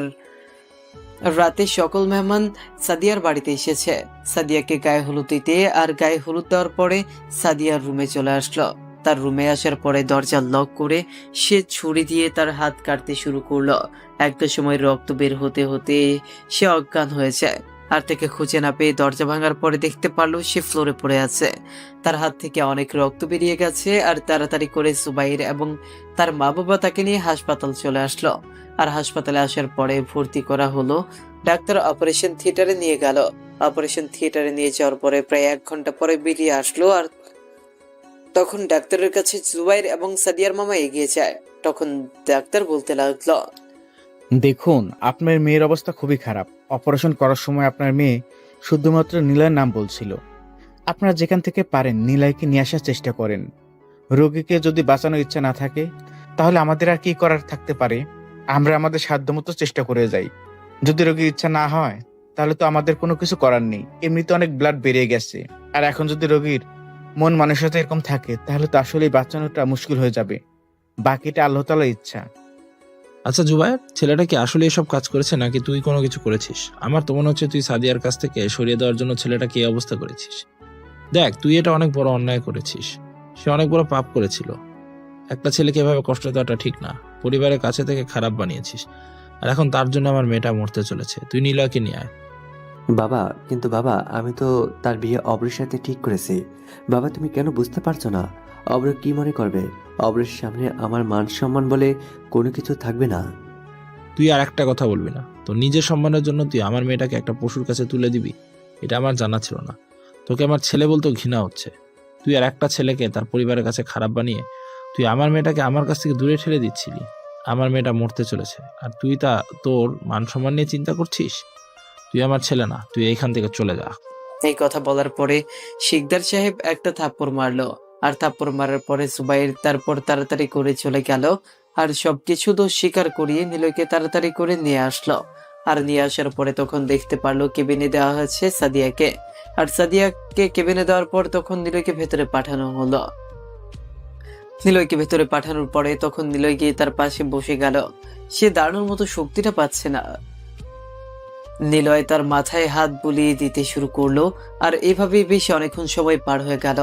রাতে সকল মেহমান সাদিয়ার বাড়িতে এসেছে সাদিয়াকে গায়ে হলুদ দিতে। আর গায়ে হলুদ দেওয়ার পরে সাদিয়ার রুমে চলে আসলো। তার রুমে আসার পরে দরজা লক করে সে ছুরি দিয়ে তার হাত কাটতে শুরু করলো। একটা সময় রক্ত বের হতে হতে সে অজ্ঞান হয়ে যায়। আর তাকে খুঁজে না পেয়ে দরজা ভাঙার পরে দেখতে পারলো সে ফ্লোরে পড়ে আছে। তার হাত থেকে অনেক রক্ত বেরিয়ে গেছে। আর তাড়াতাড়ি করে জুবাইর এবং তার মা বাবা তাকে নিয়ে হাসপাতাল চলে আসলো। আর হাসপাতালে আসার পরে ভর্তি করা হলো। ডাক্তার অপারেশন থিয়েটারে নিয়ে গেল। অপারেশন থিয়েটারে নিয়ে যাওয়ার পরে প্রায় 1 ঘন্টা পরে বেরিয়ে আসলো। আর তখন ডাক্তারের কাছে জুবাইর এবং সাদিয়ার মামা এগিয়ে যায়। তখন ডাক্তার বলতে লাগলো, দেখুন, আপনার মেয়ের অবস্থা খুবই খারাপ। অপারেশন করার সময় আপনার মেয়ে শুধুমাত্র নীলয়ের নাম বলছিল। আপনারা যেখান থেকে পারেন নীলয়কে নিয়ে আসার চেষ্টা করেন। রোগীকে যদি বাঁচানোর ইচ্ছা না থাকে তাহলে আমাদের আর কি করার থাকতে পারে? আমরা আমাদের সাধ্যমতো চেষ্টা করে যাই। যদি রোগীর ইচ্ছা না হয় তাহলে তো আমাদের কোনো কিছু করার নেই। এমনিতে অনেক ব্লাড বেরিয়ে গেছে, আর এখন যদি রোগীর মন মানসিকতা এরকম থাকে তাহলে তো আসলেই বাঁচানোটা মুশকিল হয়ে যাবে। বাকিটা আল্লাহ তাআলার ইচ্ছা। আচ্ছা জুবায়ের, ছেলেটা কি আসলে এসব কাজ করেছে নাকি তুই কোনো কিছু করেছিস? আমার তো মনে হচ্ছে তুই সাদিয়ার কাছ থেকে সরিয়ে দেওয়ার জন্য ছেলেটাকে এই অবস্থা করেছিস। দেখ, তুই এটা অনেক বড় অন্যায় করেছিস। সে অনেক বড় পাপ করেছিল। একটা ছেলেকে এভাবে কষ্ট দেওয়াটা ঠিক না। পরিবারের কাছে থেকে খারাপ বানিয়েছিস। আর এখন তার জন্য আমার মেয়েটা মরতে চলেছে। তুই নীলয়কে নিয়ে আয়। বাবা, কিন্তু বাবা, আমি তো তার বিয়ে অব্রের সাথে ঠিক করেছি। বাবা, তুমি কেন বুঝতে পারছো না? অব্র কি মনে করবে? অব্রের সামনে আমার মান সম্মান বলে কোনো কিছু থাকবে না। তুই আর একটা কথা বলবি না। তো নিজের সম্মানের জন্য তুই আমার মেয়েটাকে একটা পশুর কাছে তুলে দিবি? এটা আমার জানা ছিল না। তোকে আমার ছেলে বলতেও ঘৃণা হচ্ছে। তুই আর একটা ছেলেকে তার পরিবারের কাছে খারাপ বানিয়ে তুই আমার মেয়েটাকে আমার কাছ থেকে দূরে ঠেলে দিচ্ছিলি। আমার মেয়েটা মরতে চলেছে আর তুই তোর মান সম্মান নিয়ে চিন্তা করছিস? তুই আমার ছেলে না, তুই এইখান থেকে চলে যা। এই কথা বলার পরে শিকদার সাহেব একটা থাপ্পড় মারলো। আর থাপ্পড় মারার পরে জুবাইর তারপর তাড়াতাড়ি করে চলে গেল। আর সবকিছু তো স্বীকার করিয়ে নীলয়কে তাড়াতাড়ি করে নিয়ে আসলো। আর নিয়ে আসার পরে তখন দেখতে পারলো কেবিনে দেওয়া হয়েছে সাদিয়াকে। আর সাদিয়াকে কেবিনে দেওয়ার পর তখন নীলয়কে ভেতরে পাঠানো হলো। নিলয়কে ভেতরে পাঠানোর পরে তখন নিলয় গিয়ে তার পাশে বসে গেল। সে দাঁড়ানোর মতো শক্তিটা পাচ্ছে না। নিলয় তার মাথায় হাত বুলিয়ে দিতে শুরু করলো। আর এভাবে বেশ অনেকক্ষণ সময় পার হয়ে গেল।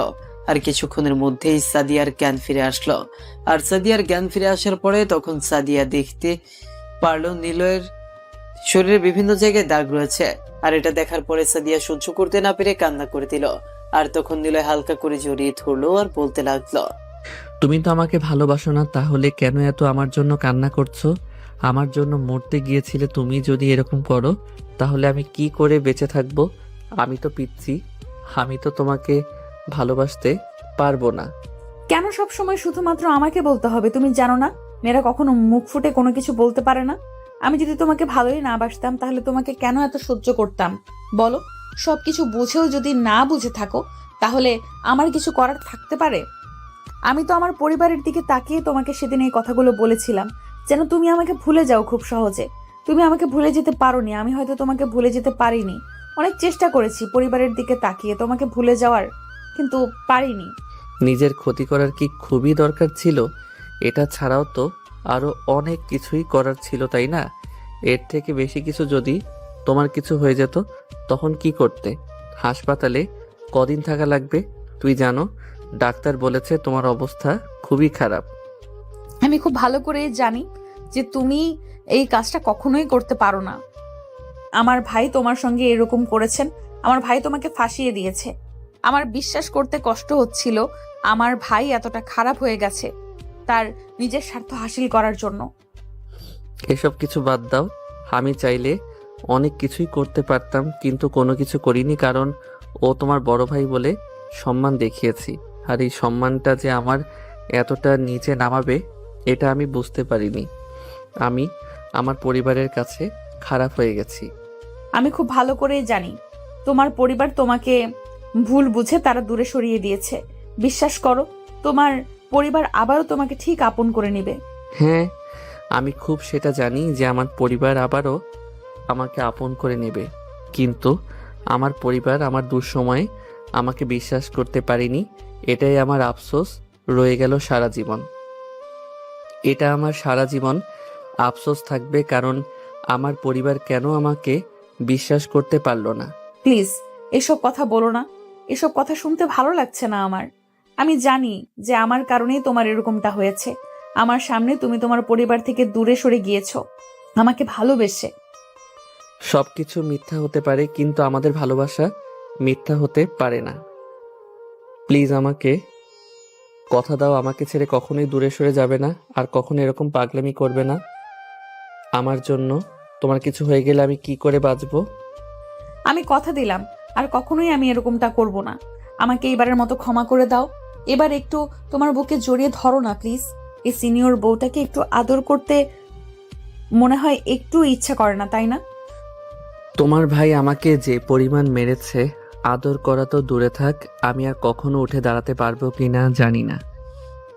আর কিছুক্ষণের মধ্যেই সাদিয়ার জ্ঞান ফিরে আসলো। আর সাদিয়ার জ্ঞান ফিরে আসার পরে তখন সাদিয়া দেখতে পারলো নিলয়ের শরীরে বিভিন্ন জায়গায় দাগ রয়েছে। আর এটা দেখার পরে সাদিয়া সহ্য করতে না পেরে কান্না করে দিল। আর তখন নিলয় হালকা করে জড়িয়ে ধরলো আর বলতে লাগলো, তুমি তো আমাকে ভালোবাসো না, তাহলে কেন এত আমার জন্য কান্না করছো? আমার জন্য মরতে গিয়েছিলে। তুমি যদি এরকম করো তাহলে আমি কি করে বেঁচে থাকবো? আমি তো পিচ্ছি, আমি তো তোমাকে ভালোবাসতে পারবো না। কেন সব সময় শুধুমাত্র আমাকে বলতে হবে? তুমি জানো না মেয়েরা কখনো মুখ ফুটে কোনো কিছু বলতে পারে না? আমি যদি তোমাকে ভালোই না বাসতাম তাহলে তোমাকে কেন এত সহ্য করতাম বলো? সবকিছু বুঝেও যদি না বুঝে থাকো তাহলে আমার কিছু করার থাকতে পারে? আমি তো আমার পরিবারের দিকে তাকিয়ে তোমাকে সেদিন এই কথাগুলো বলেছিলাম যেন তুমি আমাকে ভুলে যাও খুব সহজে। তুমি আমাকে ভুলে যেতে পারোনি, আমি হয়তো তোমাকে ভুলে যেতে পারিনি। অনেক চেষ্টা করেছি পরিবারের দিকে তাকিয়ে তোমাকে ভুলে যাওয়ার, কিন্তু পারিনি। নিজের ক্ষতি করার কি খুবই দরকার ছিল? এটা ছাড়াও তো আরো অনেক কিছুই করার ছিল, তাই না? এর থেকে বেশি কিছু যদি তোমার কিছু হয়ে যেত তখন কি করতে? হাসপাতালে কদিন থাকা লাগবে তুই জানো? ডাক্তার বলেছে তোমার অবস্থা খুবই খারাপ। আমি খুব ভালো করে জানি যে তুমি এই কাজটা কখনোই করতে পারো না। আমার ভাই তোমার সঙ্গে এরকম করেছেন। আমার ভাই তোমাকে ফাঁসিয়ে দিয়েছে। আমার বিশ্বাস করতে কষ্ট হচ্ছিল আমার ভাই এতটা খারাপ হয়ে গেছে তার নিজের স্বার্থ হাসিল করার জন্য। এসব কিছু বাদ দাও। আমি চাইলে অনেক কিছুই করতে পারতাম, কিন্তু কোনো কিছু করিনি, কারণ ও তোমার বড় ভাই বলে সম্মান দেখিয়েছি। আর এই সম্মানটা যে আমার এতটা নিচে নামাবে এটা আমি বুঝতে পারিনি। আমি আমার পরিবারের কাছে খারাপ হয়ে গেছি। আমি খুব ভালো করে জানি তোমার পরিবার তোমাকে ভুল বুঝে তারা দূরে সরিয়ে দিয়েছে। বিশ্বাস করো, তোমার পরিবার আবারও তোমাকে ঠিক আপন করে নেবে। হ্যাঁ, আমি খুব সেটা জানি যে আমার পরিবার আবারও আমাকে আপন করে নেবে, কিন্তু আমার পরিবার আমার দুঃসময়ে আমাকে বিশ্বাস করতে পারেনি। এটাই আমার আফসোস রয়ে গেল সারা জীবন। এটা আমার সারা জীবন আফসোস থাকবে, কারণ আমার পরিবার কেন আমাকে বিশ্বাস করতে পারলো না। প্লিজ এসব কথা বলো না। এসব কথা শুনতে ভালো লাগছে না আমার। আমি জানি যে আমার কারণেই তোমার এরকমটা হয়েছে। আমার সামনে তুমি তোমার পরিবার থেকে দূরে সরে গিয়েছো আমাকে ভালোবেসে। সব কিছু মিথ্যা হতে পারে, কিন্তু আমাদের ভালোবাসা মিথ্যা হতে পারে না। প্লিজ আমাকে কথা দাও, আমাকে ছেড়ে কখনোই দূরে সরে যাবে না, আর কখনো এরকম পাগলামি করবে না আমার জন্য। তোমার কিছু হয়ে গেলে আমি কি করে বাঁচবো? আমি কথা দিলাম আর কখনোই আমি এরকমটা করব না। আমাকে এবারের মতো ক্ষমা করে দাও। এবার একটু তোমার বুকে জড়িয়ে ধরো না প্লিজ। এই সিনিয়র বউটাকে একটু আদর করতে মনে হয় একটু ইচ্ছা করে না, তাই না? তোমার ভাই আমাকে যে পরিমাণ মেরেছে, আদর করা তো দূরে থাক, আমি আর কখনো উঠে দাঁড়াতে পারবো কিনা জানি না।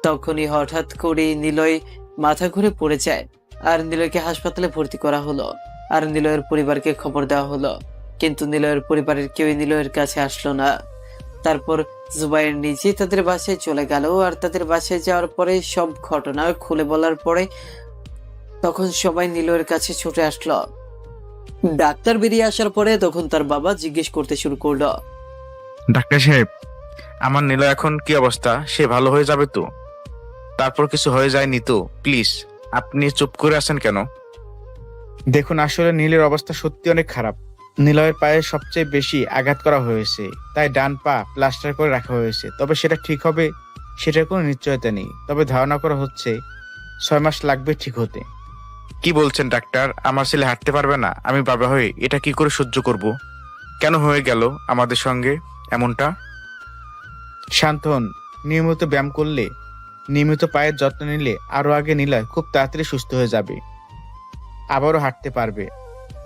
তখনই হঠাৎ করে নিলয় মাথা ঘুরে পড়ে যায়, আর নিলয়কে হাসপাতালে ভর্তি করা হলো। আর নিলয়ের পরিবারকে খবর দেওয়া হলো, কিন্তু নিলয়ের পরিবারের কেউই নিলয়ের কাছে আসলো না। তারপর জুবাইর নিজে তাদের বাসায় চলে গেল, আর তাদের বাসায় যাওয়ার পরে সব ঘটনা খুলে বলার পরে তখন সবাই নিলয়ের কাছে ছুটে আসলো। ডাক্তার বেরিয়ে আসার পরে তখন তার বাবা জিজ্ঞেস করতে শুরু করলো, ডাক্তার সাহেব, আমার নিলয় এখন কি অবস্থা? সে ভালো হয়ে যাবে তো? তারপর কিছু হয়ে যায়নি তো? প্লিজ, আপনি চুপ করে আছেন কেন? দেখুন, আসলে নীলের অবস্থা সত্যি অনেক খারাপ। নিলয়ের পায়ে সবচেয়ে বেশি আঘাত করা হয়েছে, তাই ডান পা প্লাস্টার করে রাখা হয়েছে। তবে সেটা ঠিক হবে সেটার কোনো নিশ্চয়তা নেই, তবে ধারণা করা হচ্ছে 6 মাস লাগবে ঠিক হতে। কি বলছেন ডাক্তার? আমার ছেলে হাঁটতে পারবে না? আমি বাবা হয়ে এটা কি করে সহ্য করব? কেন হয়ে গেল আমাদের সঙ্গে এমনটা? শান্ত হন। নিয়মিত ব্যায়াম করলে, নিয়মিত পায়ের যত্ন নিলে আরো আগে নিলয় খুব তাড়াতাড়ি সুস্থ হয়ে যাবে, আবারও হাঁটতে পারবে।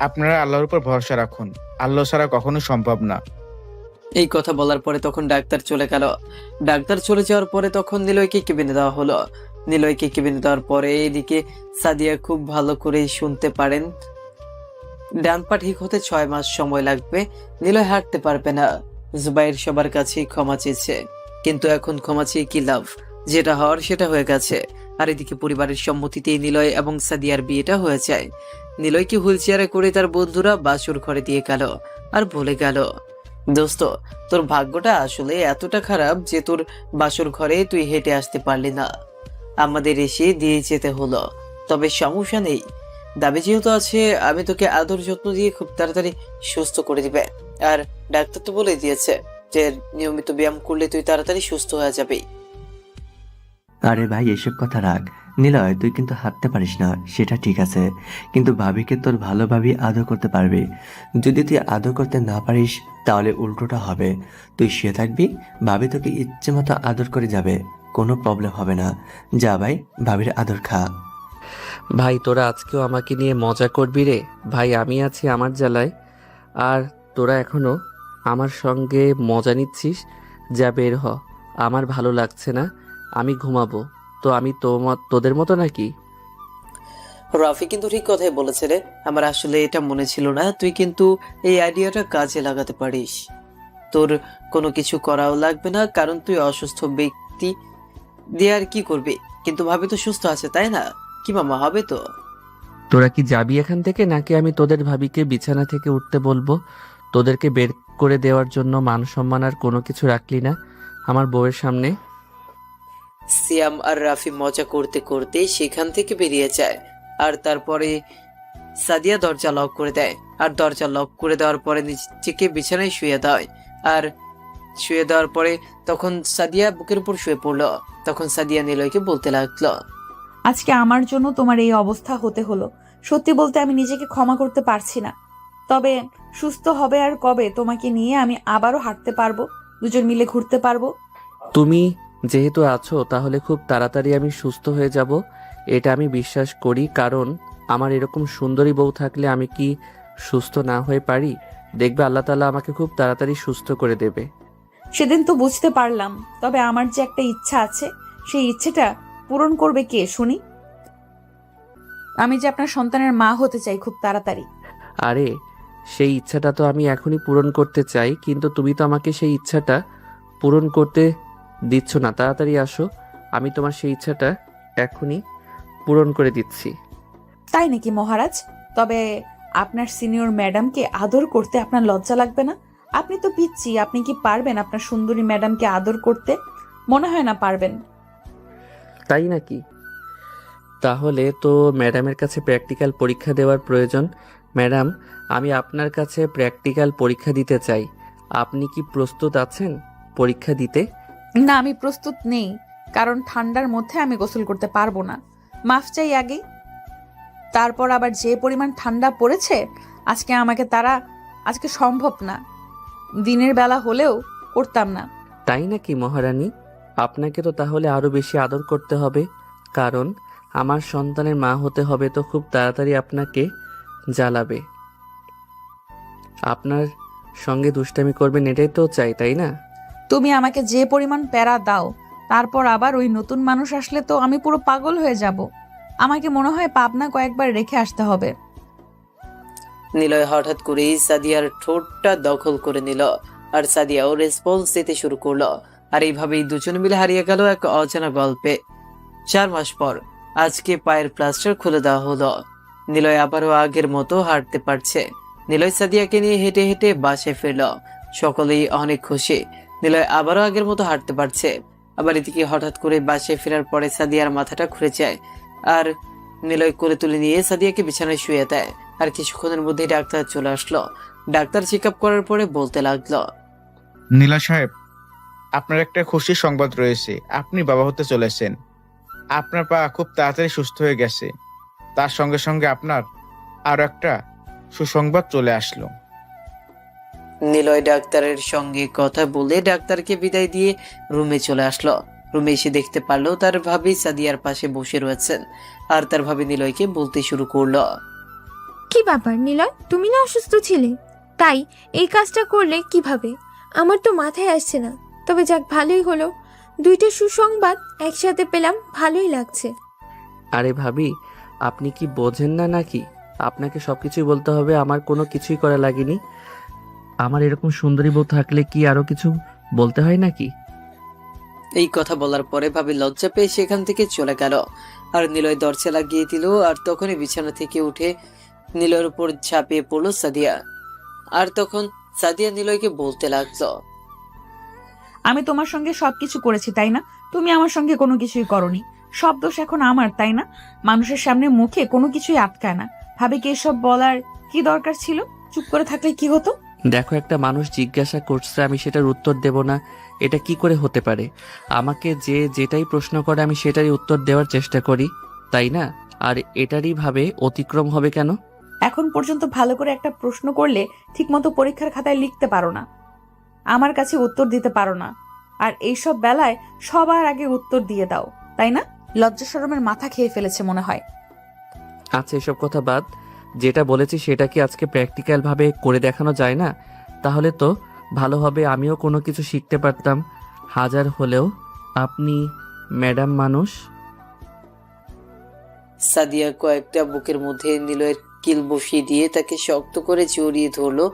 আপনারা আল্লাহর উপর ভরসা রাখুন, আল্লাহ ছাড়া কখনো সম্ভব না। এই কথা বলার পরে তখন ডাক্তার চলে গেল। ডাক্তার চলে যাওয়ার পরে তখন নিলয়কে কেবিনে দেওয়া হলো। নিলয়কে কেবিনে দেওয়ার পরে এদিকে সাদিয়া খুব ভালো করে শুনতে পারেন, ডান পা ঠিক হতে 6 মাস সময় লাগবে, নিলয় হাঁটতে পারবে না। জুবাইর সবার কাছেই ক্ষমা চেয়েছে, কিন্তু এখন ক্ষমা চেয়ে কি লাভ? যেটা হওয়ার সেটা হয়ে গেছে। আর এদিকে পরিবারের সম্মতিতেই নিলয় এবং সাদিয়ার বিয়েটা হয়ে যায়। নিলয়কে হুইল চেয়ারে করে তার বন্ধুরা বাসর ঘরে দিয়ে গেল, আর বলে গেল, দোস্ত, তোর ভাগ্যটা আসলে এতটা খারাপ যে তোর বাসর ঘরে তুই হেঁটে আসতে পারলি না, আমাদের এসে দিয়ে যেতে হলো। তবে সমস্যা নেই, দাবি যেহেতু আছে, আমি তোকে আদর যত্ন দিয়ে খুব তাড়াতাড়ি সুস্থ করে দিবে। আর ডাক্তার তো বলে দিয়েছে যে নিয়মিত ব্যায়াম করলে তুই তাড়াতাড়ি সুস্থ হয়ে যাবে। আরে ভাই, এসব কথা রাখ। নিলয়, তুই কিন্তু হাঁটতে পারিস না, সেটা ঠিক আছে, কিন্তু ভাবিকে তোর ভালোভাবেই আদর করতে পারবি। যদি তুই আদর করতে না পারিস তাহলে উল্টোটা হবে। তুই শুয়ে থাকবি, ভাবি তোকে ইচ্ছে মতো আদর করে যাবে, কোনো প্রবলেম হবে না। যা ভাই, ভাবির আদর খা। ভাই তোরা আজকেও আমাকে নিয়ে মজা করবি রে? ভাই আমি আছি আমার জ্বালায়, আর তোরা এখনো আমার সঙ্গে মজা নিচ্ছিস? যা বের হ, আমার ভালো লাগছে না, আমি ঘুমাবো। তো আমি তোদের মতো নাকি? রাফি কিন্তু ঠিক কথাই বলেছে রে, আমার আসলে এটা মনে ছিল না। তুই কিন্তু এই আইডিয়াটা কাজে লাগাতে পারিস। তোর কোনো কিছু করাও লাগবে না, কারণ তুই অসুস্থ ব্যক্তি দিয়ে আর কি করবি। কিন্তু ভাবি তো সুস্থ আছে, তাই না? কি মামা, হবে তো? তোরা কি যাবি এখান থেকে, নাকি আমি তোদের ভাবিকে বিছানা থেকে উঠতে বলবো? তোদেরকে বের করে দেওয়ার জন্য মান সম্মান আর কোনো কিছু রাখলি না আমার বউয়ের সামনে। সিয়াম আর রাফি মজা করতে করতে সেখান থেকে বেরিয়ে যায়। আর তারপরে সাদিয়া দরজা লক করে দেয়, আর দরজা লক করে দেওয়ার পরে নিজেকে বিছানায় শুয়ে দেয়। আর শুয়ে দেওয়ার পরে তখন সাদিয়া বুকের উপর শুয়ে পড়লো। তখন সাদিয়া নিলয়কে বলতে লাগলো, আজকে আমার জন্য তোমার এই অবস্থা হতে হলো। সত্যি বলতে আমি নিজেকে ক্ষমা করতে পারছি না। তবে সুস্থ হবে আর কবে তোমাকে নিয়ে আমি আবারও হাঁটতে পারবো, দুজন মিলে ঘুরতে পারবো। তুমি যেহেতু আছো তাহলে খুব তাড়াতাড়ি আমি সুস্থ হয়ে যাব, এটা আমি বিশ্বাস করি। কারণ আমার এরকম সুন্দরী বউ থাকলে আমি কি সুস্থ না হয়ে পারি? দেখবে আল্লাহ তাআলা আমাকে খুব তাড়াতাড়ি সুস্থ করে দেবে। সেদিন তো বুঝতে পারলাম, তবে আমার যে একটা ইচ্ছা আছে, সেই ইচ্ছেটা পূরণ করবে কে শুনি? আমি যে আপনার সন্তানের মা হতে চাই খুব তাড়াতাড়ি। আরে সেই ইচ্ছাটা তো আমি এখনই পূরণ করতে চাই, কিন্তু তুমি তো আমাকে সেই ইচ্ছাটা পূরণ করতে দিচ্ছ না। তাড়াতাড়ি আসো, আমি তোমার সেই ইচ্ছাটা এখনই পূরণ করে দিচ্ছি। তাই নাকি মহারাজ? তবে আপনার সিনিয়র ম্যাডামকে আদর করতে আপনার লজ্জা লাগবে না? আপনি তো পিচ্ছি, আপনি কি পারবেন আপনার সুন্দরী ম্যাডামকে আদর করতে? মনে হয় না পারবেন। তাই নাকি? তাহলে তো ম্যাডামের কাছে প্র্যাকটিক্যাল পরীক্ষা দেওয়ার প্রয়োজন। ম্যাডাম, আমি আপনার কাছে প্র্যাকটিক্যাল পরীক্ষা দিতে চাই। আপনি কি প্রস্তুত আছেন পরীক্ষা দিতে? না, আমি প্রস্তুত নেই, কারণ ঠান্ডার মধ্যে আমি গোসল করতে পারবো না। মাফ চাই আগে। তারপর আবার যে পরিমাণ ঠান্ডা পড়েছে আজকে সম্ভব না। দিনের বেলা হলেও করতাম না। তাই নাকি মহারানী? আপনাকে তো তাহলে আরো বেশি আদর করতে হবে, কারণ আমার সন্তানের মা হতে হবে তো খুব তাড়াতাড়ি আপনাকে জ্বালাবে। আপনার সঙ্গে দুষ্টামি করবেন এটাই তো চাই, তাই না? তুমি আমাকে যে পরিমাণ প্যারা দাও, তারপর আবার ওই নতুন মানুষ আসলে তো আমি পুরো পাগল হয়ে যাব। আমাকে মনে হয় পাবনা কয়েকবার রেখে আসতে হবে। নিলয় হঠাৎ করেই সাদিয়ার ঠোঁটটা দখল করে নিল, আর সাদিয়াও রেসপন্স দিতে শুরু করলো। আর এইভাবেই দুজন মিলে হারিয়ে গেল এক অজানা গল্পে। 4 মাস পর আজকে পায়ের প্লাস্টার খুলে দেওয়া হলো। নিলয় আবারও আগের মতো হাঁটতে পারছে। নিলয় সাদিয়াকে নিয়ে হেঁটে হেঁটে বাসায় ফিরল। সকলেই অনেক খুশি, নিলয় আবারও আগের মতো হাঁটতে পারছে। আবার এদিকে হঠাৎ করে বাসায় ফেরার পরে সাদিয়ার মাথাটা ঘুরে যায়, আর নিলয় কোলে তুলে নিয়ে সাদিয়াকে বিছানায় শুয়ে দেয়। আর কিছুক্ষণের মধ্যেই ডাক্তার চলে আসলো। ডাক্তার চেক আপ করার পরে বলতে লাগলো, নীলা সাহেব, আপনার একটা খুশির সংবাদ রয়েছে। আপনি বাবা হতে চলেছেন। আপনার পা খুব তাড়াতাড়ি সুস্থ হয়ে গেছে। তার সঙ্গে সঙ্গে আপনার আরো একটা সুসংবাদ চলে আসলো। নিলয় ডাক্তারের সঙ্গে কথা বলে ডাক্তারকে বিদায় দিয়ে রুমে চলে আসলো। রুমে এসে দেখতে পারলো তার ভাবি সাদিয়ার পাশে বসে রয়েছেন, আর তার ভাবি নিলয়কে বলতে শুরু করলো, কি ব্যাপার নিলয়, তুমি না অসুস্থ ছিলে? তাই এই কাজটা করলে কিভাবে? আমার তো মাথায় আসছে না। তবে যাক, ভালোই হলো, 2টা সুসংবাদ একসাথে পেলাম, ভালোই লাগছে। আরে ভাবি, আপনি কি বোঝেন না নাকি? আপনাকে সবকিছুই বলতে হবে, আমার কোনো কিছুই করা লাগেনি। আমার এরকম সুন্দরী বউ থাকলে কি আরো কিছু বলতে হয় নাকি? এই কথা বলার পরে ভাবি লজ্জা পেয়ে সেখান থেকে চলে গেল। আর নিলয় দরজা লাগিয়ে দিল। আর তখনই বিছানা থেকে উঠে নিলয়ের উপর ঝাঁপিয়ে পড়লো সাদিয়া। আর তখন সাদিয়া নিলয়কে বলতে লাগলো, আমি তোমার সঙ্গে সবকিছু করেছি, তাই না? তুমি আমার সঙ্গে কোনো কিছুই করনি। সব দোষ এখন আমার, তাই না? মানুষের সামনে মুখে কোনো কিছুই আটকায় না। ভাবে কি এসব বলার কি দরকার ছিল? চুপ করে থাকলে কি হতো? দেখো, একটা মানুষ জিজ্ঞাসা করছে, আমি সেটার উত্তর দেব না, এটা কি করে হতে পারে? আমাকে যে যেটাই প্রশ্ন করে আমি সেটারই উত্তর দেওয়ার চেষ্টা করি, তাই না? আর এটারই ভাবে অতিক্রম হবে কেন? এখন পর্যন্ত ভালো করে একটা প্রশ্ন করলে ঠিকমতো পরীক্ষার খাতায় লিখতে পারো না, আমার কাছে উত্তর দিতে পারো না, আর এইসব বেলায় সবার আগে উত্তর দিয়ে দাও, তাই না? লজ্জা শরমের মাথা খেয়ে ফেলেছে মনে হয়। আচ্ছা, এসব কথা বাদ। যেটা বলেছি সেটা কি আজকে প্র্যাকটিক্যাল ভাবে করে দেখানো যায় না? তাহলে তো ভালো হবে, আমিও কোনো কিছু শিখতে পারতাম। হাজার হলেও আপনি ম্যাডাম মানুষ। সাদিয়া কয়েকটা বুকের মধ্যে নিলয়ের কিল বসিয়ে দিয়ে তাকে শক্ত করে জড়িয়ে ধরলো।